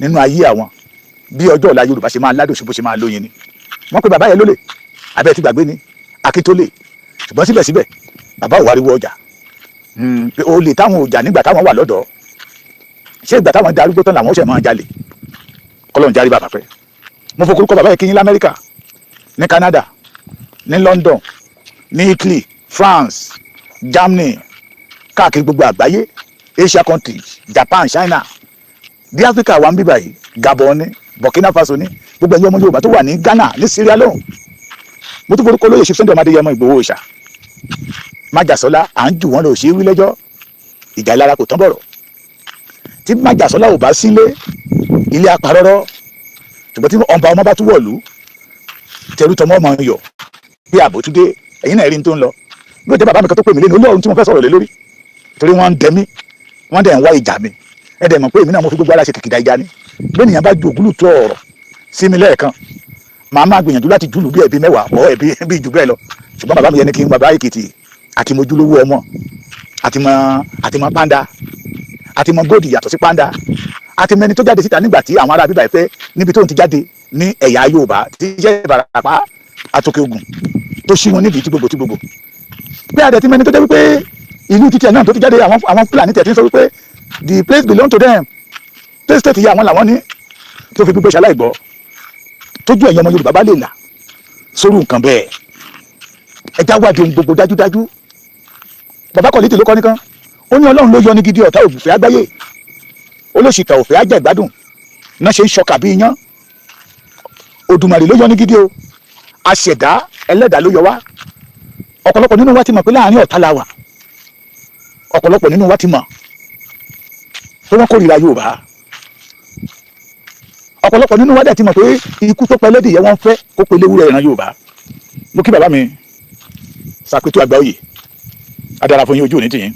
nínú ayé àwọn bí ọjọ́ ọ̀la Yorùbá ṣe máa ládùn ṣe bó ṣe máa lóyin ni wọ́n pe bàbá yẹn lólè abẹ́ ti gbàgbé ni Akíntólè ṣùgbọ́n síbẹ̀síbẹ̀ bàbá ò wáríwó ọjà olè táwọn ọjà nígbà táwọn wà lọ́dọ̀ ṣé ìgbà táwọn darúgbó tán làwọn ṣẹ̀ máa jalè kọ́lọ́n járí bàbá pẹ́ mo fọkúrúkọ bàbá yẹn kí yín lamẹ́ríkà ní Canada ní London ní Italy France Germany káàkiri gbogbo àgbáyé Asia countries Japan China bí Áfíríkà wà ń bíbà yìí Gabon ní Burkina Faso ní gbogbo ẹ̀yọ́ ọmọ Yorùbá tó wà ní Ghana ní Syria lọ́hùn mo tún forúkọ lóye ṣe Sunday Ọmọdéyẹmọ Ìgbòho Òòṣà Májàsọ́lá à ń jù wọ́n lọ ṣe wí lẹ́jọ́ ìjà ìlara kò tán bọ̀rọ̀ tí Májàsọ́lá ò bá sílé ilé apàrọ́rọ́ ṣùgbọ́n tí ọba ọmọ bá tún wọ̀lú tẹrú tọmọ ọmọ yọ bí àbótúndé ẹ̀yin náà rí ní tó ń lọ ló jẹ́ bàbá mi kan tó pè mí lẹ́nu olóòrùn tí mo fẹ́ sọ̀rọ̀ lé lórí torí wọ́n ń dẹ mí wọ́n dẹ̀ ń wá ìjà mi ẹ dẹ̀ mọ̀ pé èmi náà mo fi gbogbo ara ṣe kìkìdá ìjà ni bẹ́ẹ̀ nìyẹn bá ju ògúlù tó ọ̀rọ̀ sí mi lẹ́ẹ̀kan màá máa gbìyànjú láti júlù bí ẹbí mẹ́wàá ọ̀ ẹbí bí jù bẹ́ẹ̀ lọ ṣùgbọ́n bàbá mi yẹn ni kí n bàbá Èkìtì àti mo júlówó ọmọ àti mọ pàǹdà àti mọ góòdì yàtọ̀ sí pàǹdà àti mẹni tó jáde síta nígbà tí àwọn ará bíbá ìfẹ́ níbi tó ń ti jáde ní ẹ̀yà Yorùbá tí iṣẹ́ Ìbàràpá àtòkè Ògùn tó ṣí wọn nídìí tí gbogbo pé àdẹ tí mẹni tó jẹ́ wípé ìlú títí ẹ̀ náà tó ti jáde àwọn Fúlàní tẹ̀ tí ń sọ wípé the place belong to them place state yìí àwọn làwọn ní tó fi gbígbé ṣaláì gbọ́ tójú ẹ̀yin ọmọ Yorùbá bá lè là sórí nǹkan bẹ́ẹ̀ ẹja wádìí ohun gbogbo dájúdájú bàbá Kọ̀lítì ló kọ́ nìkan ó ní Ọlọ́run ló yọ ní gidi ọ̀tá ògùnfẹ́ àgbáyé olóṣìkà òfẹ́ àjẹ́ ìgbádùn náà ṣe ń ṣọkà bí iyán Òdùmarè ló yọ ní gidi o aṣẹ̀dá ẹlẹ́dàá ló yọ wá ọ̀pọ̀lọpọ̀ nínú wa ti mọ̀ pé láàrin ọ̀tá la wà ọ̀pọ̀lọpọ̀ nínú wa ti mọ̀ pé wọ́n kórìíra Yorùbá ọ̀pọ̀lọpọ̀ nínú wa dẹ̀ ti mọ̀ pé ikú tó pẹ́ lẹ́dìí yẹn wọ́n fẹ́ kó pe léwúrẹ́ ìran Yorùbá mo kí bàbá mi Sàpètú Àgbáòyè adára fún yín ojú òní tìyín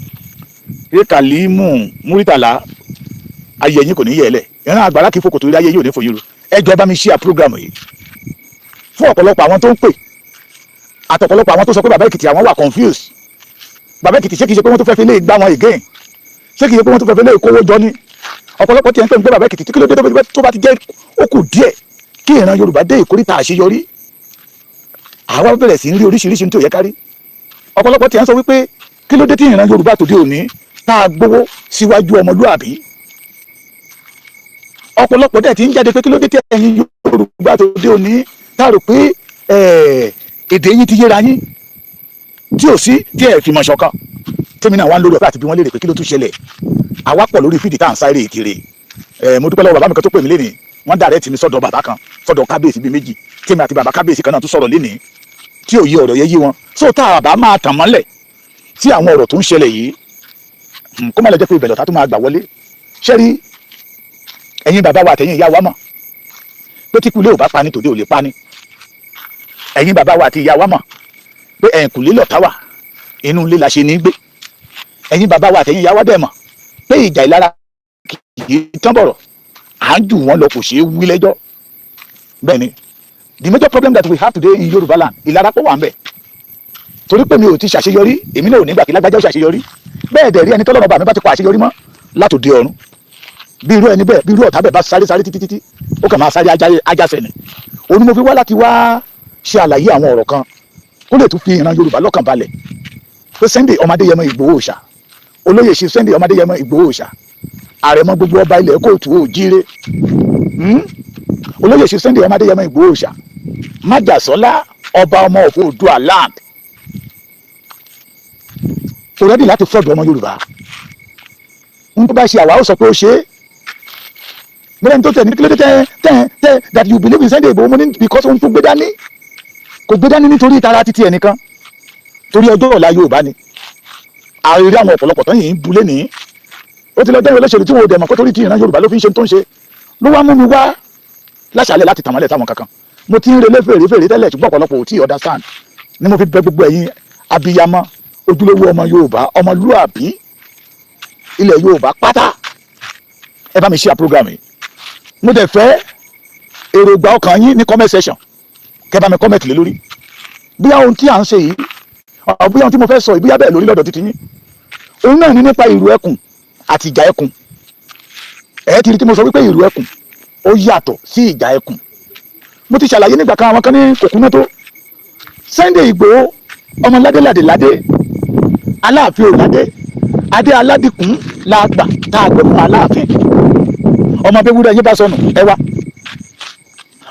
Kàlímù Múrítàlá ayé yín kò ní yẹlẹ ìran àgbàrá kí fòkòtò rí ayé yóò ní fòyìn ru ẹjọ bá mi ṣíà program yìí fún ọ̀pọ̀lọpọ̀ àwọn tó ń pè àtọ̀pọ̀lọpọ̀ àwọn tó sọ pé bàbá Èkìtì àwọn wà confused bàbá Èkìtì ṣé kìí ṣe pé wọ́n tó fẹ́ fi lè gbá wọn again ṣé kìí ṣe pé wọ́n tó fẹ́ fi lè kówó jọ ní ọ̀pọ̀lọpọ̀ tí ẹ̀ ń pè ń pé bàbá Èkìtì kí ló dé tó bá ti jẹ́ ó kù díẹ̀ kí ìran Yorùbá dé ìkórìtà àṣeyọrí àwa bẹ̀rẹ̀ sí ń rí oríṣiríṣi tí ò yẹ kárí ọ̀pọ̀lọpọ̀ tí ẹ̀ ń sọ wípé kí ló dé tí ìran Yorùbá tòde òní tá a gbowó síwájú ọmọlúàbí ọ̀pọ̀lọpọ̀ dẹ̀ ti ń jáde pé kí ló dé tí ẹ̀yin Yorùbá tòde òní tá a rò pé èdè yín ti yéra yín tí ò sí tí ẹ̀ fi mọ̀ ṣọ̀kan tèmi náà wá ń lórí ọ̀pẹ́ àti bí wọ́n léèrè pé kí ló tún ṣẹlẹ̀ àwa pọ̀ lórí fídì tá à ń sáré ìkiri mo dúpẹ́ lọ́wọ́ bàbá mi kan tó pè mí lénìí wọ́n dàrẹ́ tì mí sọ́dọ̀ bàbá kan sọ́dọ̀ kábíyèsí bíi méjì tèmi àti bàbá kábíyèsí kan náà tún sọ̀rọ̀ lénìí tí ò yí ọ̀rọ̀ yẹ yí wọn so tá a bá máa tàn mọ́lẹ̀ sí àwọn ọ̀rọ̀ tó ń ṣẹlẹ̀ yìí kó má lọ jẹ́ pé ìbẹ̀lẹ̀ ọ̀tá tó máa gbà wọlé ṣẹ́rí ẹ̀yin bàbá wa àtẹ̀yin ìyá wa mọ̀ pé tí kulé ò bá pani tòde ò lè pani ẹ̀yin bàbá wa àti ìyá wa mọ̀ pé ẹ̀yìnkùlé lọ̀tá wà inú ilé la ṣe ní gbé ẹ̀yin bàbá wa àtẹ̀yin ìyá wa dẹ̀ mọ̀ pé ìjà ìlara kì í tán bọ̀rọ̀ à ń jù wọ́n lọ kò ṣeé wí lẹ́jọ́ bẹ́ẹ̀ ni the major problem that we have today in Yorùbá land ìlara pọ̀ wà ń bẹ̀ torí pé mi ò ti ṣàṣeyọrí èmi náà ò ní gbà kí lágbájá ó ṣàṣeyọrí bẹ́ẹ̀ dẹ̀ rí ẹni tọ́lọ́mọba mi bá ti pa àṣeyọrí mọ́ látòde ọ̀run bí irú ẹni bẹ́ẹ̀ bí irú ọ̀tá bẹ́ẹ̀ bá sáré títí ó kàn máa sáré ajásẹ̀ ni òun ni mo fi wá láti wá ṣe àlàyé àwọn ọ̀rọ̀ kan kó lè tún fi ìran Yorùbá lọ́kàn balẹ̀ pé Sunday ọmọ Adéyẹmọ Ìgbòho Òòṣà olóyè ṣe Sunday ọmọ Adéyẹmọ Ìgbòho Òòṣà àrẹ̀mọ gbogbo ọba ilẹ̀ kóòtù òjíire olóyè ṣe Sunday ọmọ Adéyẹmọ Ìgbòho Òòṣà májàsọ́lá ọba ọmọ of Oòduà land kò rẹ́dì láti fọ́ọ̀dù ọmọ Yorùbá n tó bá ṣe àwa ó sọ pé ó ṣe é bẹ́ẹ̀ ni tó tẹ̀ ní kí ló dé tẹ́ that you believe in Sunday Igboho mo ní because ohun tó gbé dání kò gbé dání nítorí ìtara títí ẹ̀ nìkan torí ọjọ́ ọ̀la Yorùbá ni àìrí àwọn ọ̀pọ̀lọpọ̀ tán yìí ń bulé ní ó ti lọ dẹ́rẹ́ olóṣèlú tí wọn ò dẹ̀ mọ̀ kó torí tí ìran Yorùbá ló fi ń ṣe tó ń ṣe ló wá mú mi wá láṣàlẹ̀ láti tàmọ́lẹ̀ táwọn kankan mo ti ń relé fèrè tẹ́lẹ̀ ṣùgbọ́n ọ̀pọ̀lọpọ̀ ò tí ì understand ni mo fi bẹ̀ gbogbo ẹ̀yin abiyamọ ojúlówó ọmọ Yorùbá ọmọlúàbí ilẹ̀ Yorùbá pátá ẹ bá mi share program yìí mo dẹ̀ fẹ́ èròǹgbà ọkàn yín ní comment section kẹ́ bá mi comment lé lórí bóyá ohun tí à ń ṣe yìí bóyá ohun tí mo fẹ́ sọ ìbúyá bẹ́ẹ̀ lórí lọ́dọ̀ títí yín òun náà ní nípa ìrù ẹkùn àti ìjà ẹkùn ẹ ti rí tí mo sọ wípé ìrù ẹkùn ó yàtọ̀ sí ìjà ẹkùn mo ti ṣàlàyé nígbà kan àwọn kan ní kòkúná tó Sunday Igboho ọmọ ládéládé Aláàfin ò ládé adé aládìkún la gbà tá a gbé fún Aláàfin ọmọ bẹ́wúrẹ́ yín bá sọnù ẹ wá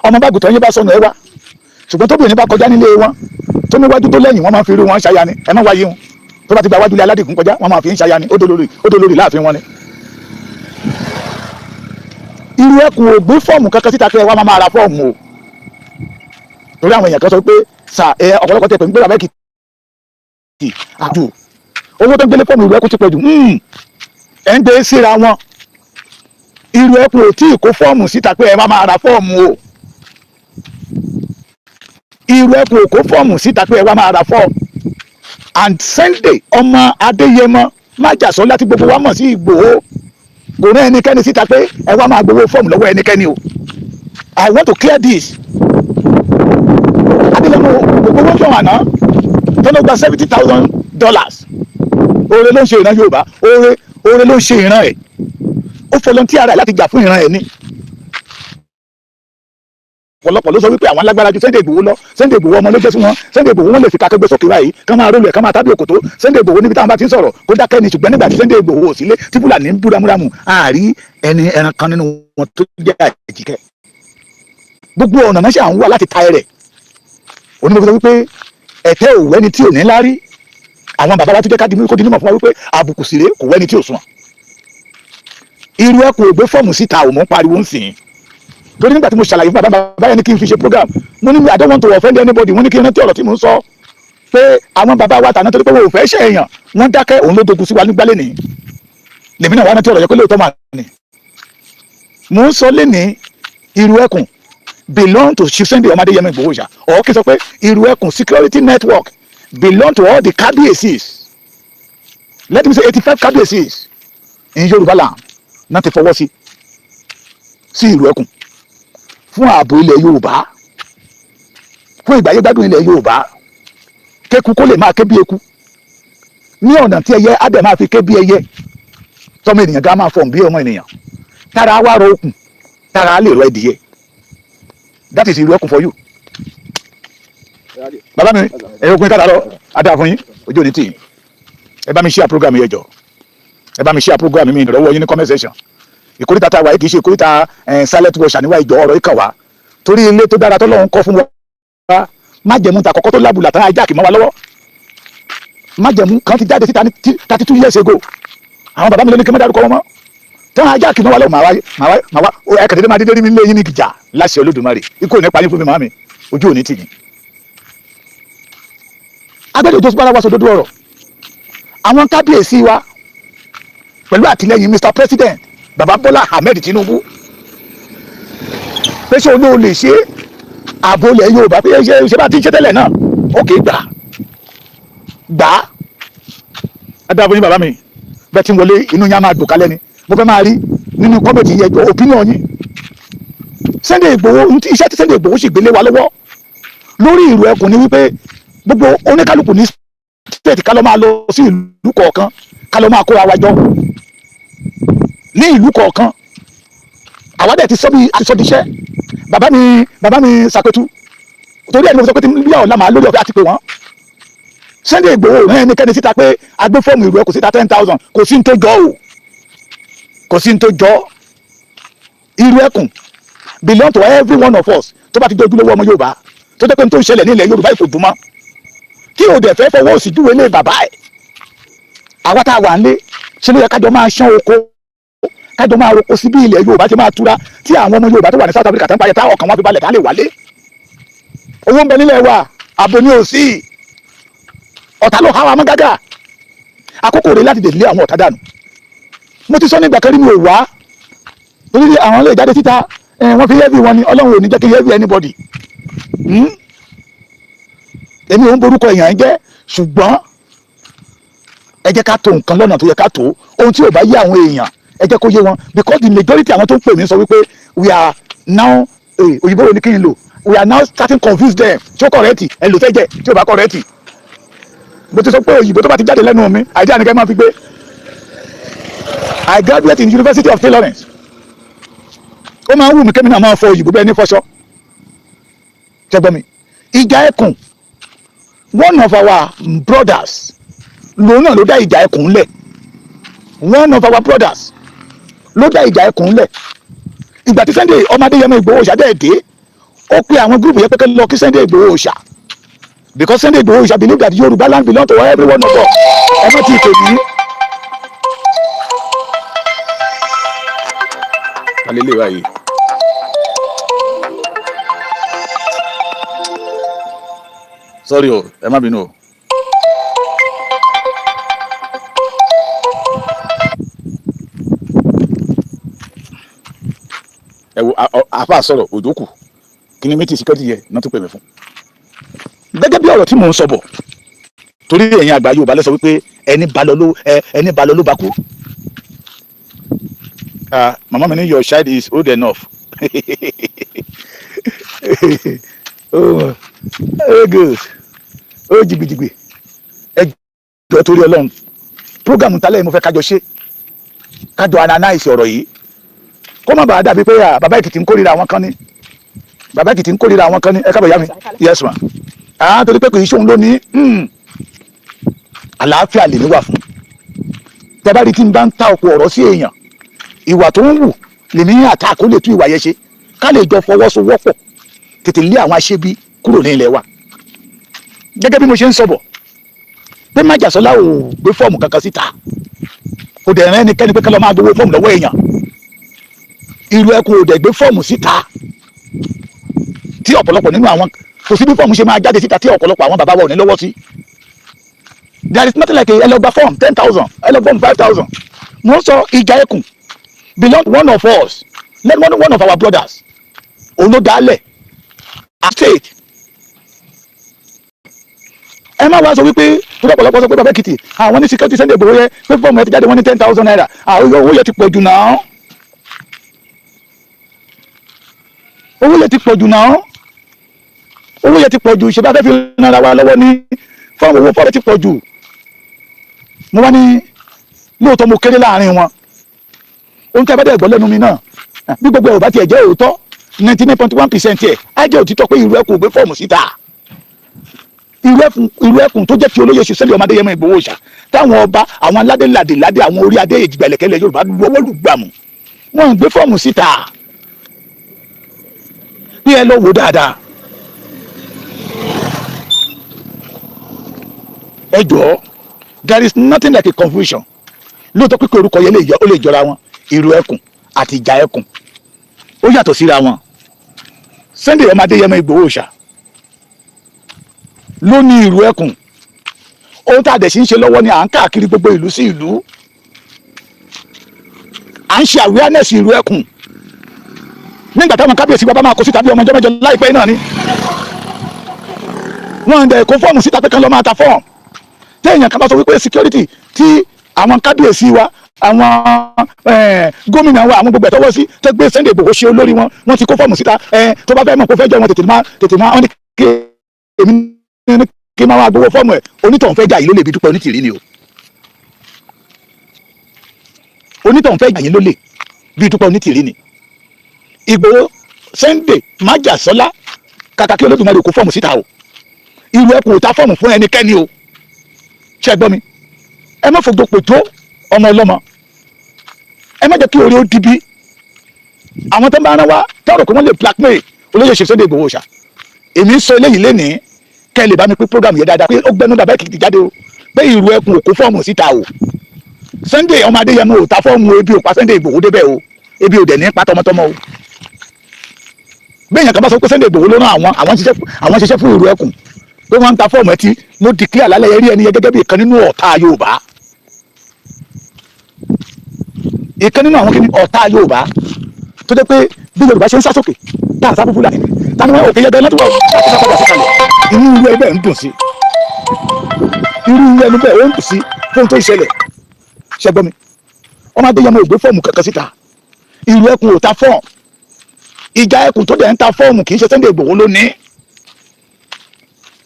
ọmọ bàgùtàn yín bá sọnù ẹ wá ṣùgbọ́n tóbìnrin bá kọjá nílé wọn tó níwájú tó lẹ́yìn wọ́n máa fi irú wọn ṣaya ni ẹ má wáyé wọn tó bá ti gba wájú ilé aládìkún kọjá wọ́n máa fi ń ṣaya ni ó dolórí láàfin wọn ni. irú ẹkùn ò gbé fọ́ọ̀mù kankan síta pé ẹ wá máa ra fọ́ọ̀mù o torí àwọn èèyàn kan sọ pé ọ̀pọ̀lọpọ̀ tẹ̀ pé ń gbé bàbá Èkìtì àjò owó tó ń gbélé fọ́ọ̀mù ìrù ẹkùn ti pẹ̀ jù ẹ̀ ń gbé síra wọn irú ẹkùn ò tí ì kó fọ́ọ̀mù síta pé ẹ máa ra fọ́ọ̀mù o irú ẹkùn ò kó fọ́ọ̀mù síta pé ẹ máa ra fọ́ọ̀mù and Sunday ọmọ Adéyẹmọ májàsọ́lá tí gbogbo wa mọ̀ sí Ìgbòho kò rán ẹnikẹ́ni síta pé ẹ wá máa gbowó fọ́ọ̀mù lọ́wọ́ ẹnikẹ́ni o. I want to clear this. Adéyẹmọ ògbówó fún àná tó ló gba $70,000. Oore ló ń ṣe ìran Yorùbá, oore ló ń ṣe ìran ẹ̀. Ó volunteer láti jà fún ìran ẹ̀ ni. Ọ̀pọ̀lọpọ̀ ló sọ wípé àwọn alágbára ju Sunday Igboho lọ. Sunday Igboho ọmọ ló jẹ́ sí wọn. Sunday Igboho wọn lè fi kakẹgbẹ́ sókè báyìí kán máa rólù ẹ̀ kán máa tábí òkòtó. Sunday Igboho níbi táwọn bá ti ń sọ̀rọ̀ kó dákẹ́ ni, ṣùgbọ́n nígbà tí Sunday Igboho ò sílé tí Fúlàní ń bú ramúramù àárí ẹran kan nínú wọn tó jẹ́ àjìkẹ́. Gbogbo ọ̀nà náà ṣe à ń wá láti ta ẹrẹ̀. Onímọ̀ sọ wípé ẹ̀tẹ́ ò wẹ́ni tí ò ní lárí. Àwọn bàbá wa tó jẹ́ ká di mímọ́ fún wa wípé àbùkù sílé kò wẹ́ni tí ò sùn. Irú ẹ̀kọ́ ògbé fọ́ọ̀mù síta ò mọ́ pariwo ń sìn. Torí nígbà tí mo ṣàlàyé fún bàbá yẹn ní kí n fi ṣe program, mo ní I don't want to offend anybody, mo ní kí n rántí ọ̀rọ̀ tí mo ń sọ pé àwọn bàbá wa tàná torí pé wọn ò fẹ́ ṣe èèyàn, wọ́n dákẹ́ òun ló dogun sí wa nígbà lẹ́nìí. Lèmi náà wá rántí ọ̀rọ̀ yẹn pé lóòótọ́ máa ní. Mo ń sọ lẹ́nìí irú ẹkùn belong to Chief Sunday ọmọ Adéyẹmọ Ìgbòho Òòṣà, or kí n sọ pé irú ẹkùn security network belong to all the kábíyèsís, let me say 85 kábíyèsís in Yorùbá land náà ti fọwọ́ sí ìlú ẹkùn fún ààbò ilẹ̀ Yorùbá, fún ìgbáyé gbádùn ilẹ̀ Yorùbá, kéku kó lè máa ké bí eku ní ọ̀nà tí ẹyẹ á dẹ̀ máa fi ké bí ẹyẹ, tọ́mọ ènìyàn gan máa fọ̀n bí ọmọ ènìyàn, tára wá rọ okùn tára á lè rọ ẹdìyẹ. That is ìlú ẹkùn for you. Bàbá mi ẹ̀yọ́ ogun kára lọ adá fún yín ojú òní tì yín. Ẹ bá mi share program yẹn jọ, ẹ bá mi share program mi ìrọ̀wọ́ yín ní comment section. Ìkórìtà tá a wà yìí kì í ṣe ìkórìtà silent watch àníwá ìjọ ọ̀rọ̀ ìkàn wá torí ilé tó dára tọ́lọ́run kọ́ fún wa májẹ̀mú ta kọ́kọ́ tó lábùlà tán ajá kì mọ́ wa lọ́wọ́. Májẹ̀mú kan ti jáde sí 32 years ago, àwọn bàbá mi ló ní kí n má dárúkọ wọn mọ́ tán ajá kì mọ́ wa lọ́wọ́ màá wá ẹ̀kẹ́dẹ́dẹ́ máa dídé rí mi lé yín ní gìjà láṣẹ Olódùmarè ikú ò ní pa yín fún mi màmí ojú ò ní tì yín. Agbẹ́dẹ̀ tó bára wa sọ dodo ọ̀rọ̀ àwọn kábíyèsí wa pẹ̀lú àtìlẹ́yìn Mr. President Baba Bola Ahmed Tinubu pé ṣé olóò lè ṣe ààbò ilẹ̀ Yorùbá pé ṣe bá ti ṣe tẹ́lẹ̀ náà ókè gbà á adáàbò yín bàbá mi bẹ́ẹ̀ tí ń wọlé inú yín á máa dùn kálẹ̀ ni mo fẹ́ máa rí nínú kọ́mẹ̀tì yẹn jọ opinion yín. Sunday Igboho iṣẹ́ tí Sunday Igboho sì gbélé wa lọ́wọ́ lórí ìlú ẹkùn ni wípé gbogbo oníkálukú ní state ká lọ máa lọ sí ìlú kọ̀ọ̀kan ká lọ máa kóra wa jọ ní ìlú kọ̀ọ̀kan. Àwa dẹ̀ ti sọ bí àtisọ́díṣẹ́ bàbá mi Sàpẹ̀tù torí ẹni mo sọ pé tí bí ọ̀la màá lórí ọ̀fẹ́ àti pé wọ́n. Sunday Igboho rán ẹnikẹ́ni síta pé agbé fọ́ọ̀mù ìlú ẹkùn síta 10,000 kò sí ní tó jọ o, kò sí ní tó jọ. Ìlú ẹkùn belong to every one of us tó bá ti jẹ́ ojúlówó ọmọ Yorùbá tó jẹ́ pé n tó ń ṣẹlẹ̀ ní ilẹ̀ Yorùbá ìfòdùmọ́ kí o dẹ̀ fẹ́ fọwọ́ òsì júwe lé bàbá ẹ̀. Àwa tá a wà ń lé ṣe ló yẹ kájọ máa ṣán oko kájọ máa roko sí bí ilẹ̀ Yorùbá ti máa tura tí àwọn ọmọ Yorùbá tó wà ní South Africa tó ń payẹ táwọn ọkàn wọn fi balẹ̀ ká lè wálé. Owó ń bẹ nílẹ̀ wa àbò ní òsì ọ̀tá ló háwa mọ́ gágà àkókò rẹ̀ láti dèlé àwọn ọ̀tá dànù. Mo ti sọ nígbà kan rí mi ò wá torí àwọn lè jáde síta wọ́n fi yẹ́bì wọn ni Ọlọ́run ò ní jẹ́ kí yẹ́bì anybody. Èmi ò ń borúkọ èèyàn jẹ́ ṣùgbọ́n ẹ jẹ́ ká tó nǹkan lọ́nà tó yẹ ká tó ohun tí ò bá yé àwọn èèyàn ẹ jẹ́ kó yé wọn because the majority àwọn tó ń pè mí sọ wípé we are now òyìnbó wo ni kí n lò we are now starting to confuse them tí ó correct ẹ lò fẹ́ jẹ tí ó bá correct. Mo ti sọ pé òyìnbó tó bá ti jáde lẹ́nu mi àìdí àníkẹ́ máa fi gbé. I graduate in University of Florence. Ó máa ń wù mí kémi náà máa fọ òyìnbó bẹ́ẹ̀ ní fọṣọ. Ṣẹ́gbọ́n mi ìjà ẹkùn one of our brothers lòun náà ló dá ìjà ẹkùn lẹ̀ one of our brothers ló dá ìjà ẹkùn lẹ̀. Ìgbà tí Sunday ọmọ Adéyẹmọ Ìgbòho Òòṣà dẹ̀ dé ó pe àwọn gúrùpù yẹn pé kẹ́ lọ kí Sunday Ìgbòho Òòṣà because Sunday Ìgbòho Òòṣà believe that Yorùbá land belong to every one of us. Ẹ má ti pè mí. Alẹ́ lè wáyé. Sorry o, ẹ má bínú o. Ẹ wo àfa sọ̀rọ̀ òjòkù kí ni méjì security yẹ náà tó pè mí fún. Gẹ́gẹ́ bí ọ̀rọ̀ tí mò ń sọ bọ̀ torí ẹ̀yin àgbà Yorùbá lẹ sọ wípé ẹni balọ̀ ló bá kú. mama mi ní your child is old enough. Oh, very good. Ó jìgbìjìgbì ẹ jọ torí Ọlọ́run program talẹ mo fẹ́ kájọ ṣe kájọ analyse ọ̀rọ̀ yìí kó má bàa dàbí pé bàbá Èkìtì ń kórìíra àwọn kan ní bàbá Èkìtì ń kórìíra àwọn kan ní ẹ kábọ̀ yá mi yes ma torí pé kò í ṣóun lónìí àlàáfíà lè ní wà fún tẹ́bárí tí n bá ń ta ọ̀pọ̀ ọ̀rọ̀ sí èèyàn ìwà tó ń wù lèmi ní àtàkó lè tú ìwà yẹn ṣe ká lè jọ fọwọ́sowọ́pọ̀ tètè lé àwọn aṣebi kúrò ní ilẹ̀ wa gẹ́gẹ́ bí mo ṣe ń sọ̀bọ̀ pé Májàsọ́lá ò gbé fọ́ọ̀mù kankan síta kò dẹ̀ rẹ́ ẹnikẹ́ni pé ká lọ máa gbowó fọ́ọ̀mù lọ́wọ́ èèyàn Ìlú Ẹkùn ò dẹ̀ gbé fọ́ọ̀mù síta tí ọ̀pọ̀lọpọ̀ nínú àwọn kò sí bí fọ́ọ̀mù ṣe máa jáde síta tí ọ̀pọ̀lọpọ̀ àwọn bàbá wa ò ní lọ́wọ́ sí there is nothing like ẹ lọ gba form 10,000 ẹ lọ form 5,000 mo ń sọ Ìjà Ẹkùn belong one of us one of our brothers òun ló dálẹ̀ a state ẹ má wá sọ wípé tó lọ́pọ̀lọpọ̀ sọ pé bàbá Èkìtì àwọn ní security Sunday Igboho yẹ pé fọ́ọ̀mù ẹ ti jáde wọ́n ní 10,000 naira owó yẹ ti pọ̀ jù náà owó yẹ ti pọ̀ jù ṣe bá fẹ́ fi nára wa lọ́wọ́ ní fọ́ọ̀mù owó fọ́ọ̀rẹ́ ti pọ̀ jù mo wá ní lóòótọ́ mo kéré láàrin wọn ohun tí a bá dẹ̀ gbọ́ lẹ́nu mi náà bí gbogbo ẹ̀ ò bá tiẹ̀ jẹ́ òótọ́ 99.1% ẹ̀ á jẹ́ òtítọ́ pé Ìlú Ẹkùn ò gbé fọ́ọ̀mù síta Ìlú Ẹkùn tó jẹ́ kí olóyè Ṣùsẹ́lẹ̀ ọmọ Adéyẹmọ Ìgbòho Òòṣà táwọn ọba àwọn aládé ládé àwọn orí adé ìjìgbẹ̀lẹ̀kẹ́lẹ̀ Yorùbá lọ́wọ́ lùgbàmù wọn ń gbé fọ́ọ̀mù síta bí ẹ lọ wò dáadáa ẹ jọ̀ọ́ there is nothing like a confusion lóòótọ́ pípé orúkọ yẹn ó lè jọra wọn Ìlú Ẹkùn àti Ìjà Ẹkùn ó yàtọ̀ síra wọn Sunday ọmọ Adéyẹmọ Ìgbòho Òòṣà ló ní Ìlú Ẹkùn ohun tá a dẹ̀ sí ń ṣe lọ́wọ́ ni à ń káàkiri gbogbo ìlú sí ìlú à ń ṣe awareness Ìlú Ẹkùn nígbà táwọn kábíyèsí bàbá máa kó síta bí ọmọ ọjọ́ mẹ́jọ láìpẹ́ náà ni wọ́n dẹ̀ kó fọ́ọ̀mù síta pé kán lọ́ máa ta fọ́ọ̀mù téèyàn kan bá sọ wípé security tí àwọn kábíyèsí wa àwọn gómìnà wa àwọn gbogbo ẹ̀ tọwọ́ sí tó gbé Sunday Igboho ṣe olórí wọn wọ́n ti kó fọ́ọ̀mù síta tó bá fẹ́ mọ̀ kó fẹ́ jẹ́ wọn tètè máa ọ́n ní kí èmi ní kí máa wá gbowó fọ́ọ̀mù ẹ̀ onítọ̀hún fẹ́ jà yín ló lè bí Dúpẹ́ Onítìrí ni o onítọ̀hún fẹ́ jà yín ló lè bí Dúpẹ́ Onítìrí ni Ìgbòho Sunday Májàsọ́lá kàkà kí Olódùmarè kó fọ́ọ̀mù síta o Ìlú Ẹkùn ò ta fọ́ọ̀mù fún ẹnikẹ́ni o ṣe gbọ́ mi ẹ má fògbó pò tó ọmọ ọlọ́mọ ẹ má jẹ́ kí orí ó dibi àwọn tó ń bá rán wá tọrọ kó wọ́n lè blackmail olóyè Sunday Igboho Òòṣà èmi ń sọ eléyìí lénìí kẹ́ ẹ lè bá mi pín program yẹn dáadáa pé ó gbẹnu bàbá Èkìtì jáde o pé Ìlú Ẹkùn ò kó fọ́ọ̀mù síta o Sunday ọmọ Adéyẹmọ ò ta fọ́ọ̀mù ebi ò pa Sunday Igboho débẹ̀ o ebi ò dẹ̀ ní pa tọmọtọmọ o bẹ́ẹ̀ yẹn kan bá sọ pé Sunday Igboho ló rán àwọn ṣiṣẹ́ fún Ìlú Ẹkùn pé wọ́n ń ta fọ́ọ̀mù ẹtí mo declare àlálẹ̀ yẹn rí ẹni yẹn gẹ́gẹ́ bí ìkan nínú ọ̀tá Yorùbá ìkan nínú àwọn kìíní ọ̀tá Yorùbá tó jẹ́ pé bí Yorùbá ṣe ń sá sókè tá à ń sá fúfú láti tani wọn òkè yẹgẹ lọ́tọ̀ láti sá padà sí kalẹ̀ inú irú ẹgbẹ́ ń dùn sí irú ẹnu bẹ́ẹ̀ ó ń dùn sí fún tó ń ṣẹlẹ̀ ṣẹgbọ́n mi ọmọ Adéyẹmọ ò gbé fọ́ọ̀mù kankan síta Ìlú Ẹkùn ò ta fọ́ọ̀mù Ìjà Ẹkùn tó dẹ̀ ń ta fọ́ọ̀mù kì í ṣe Sunday Igboho lónìí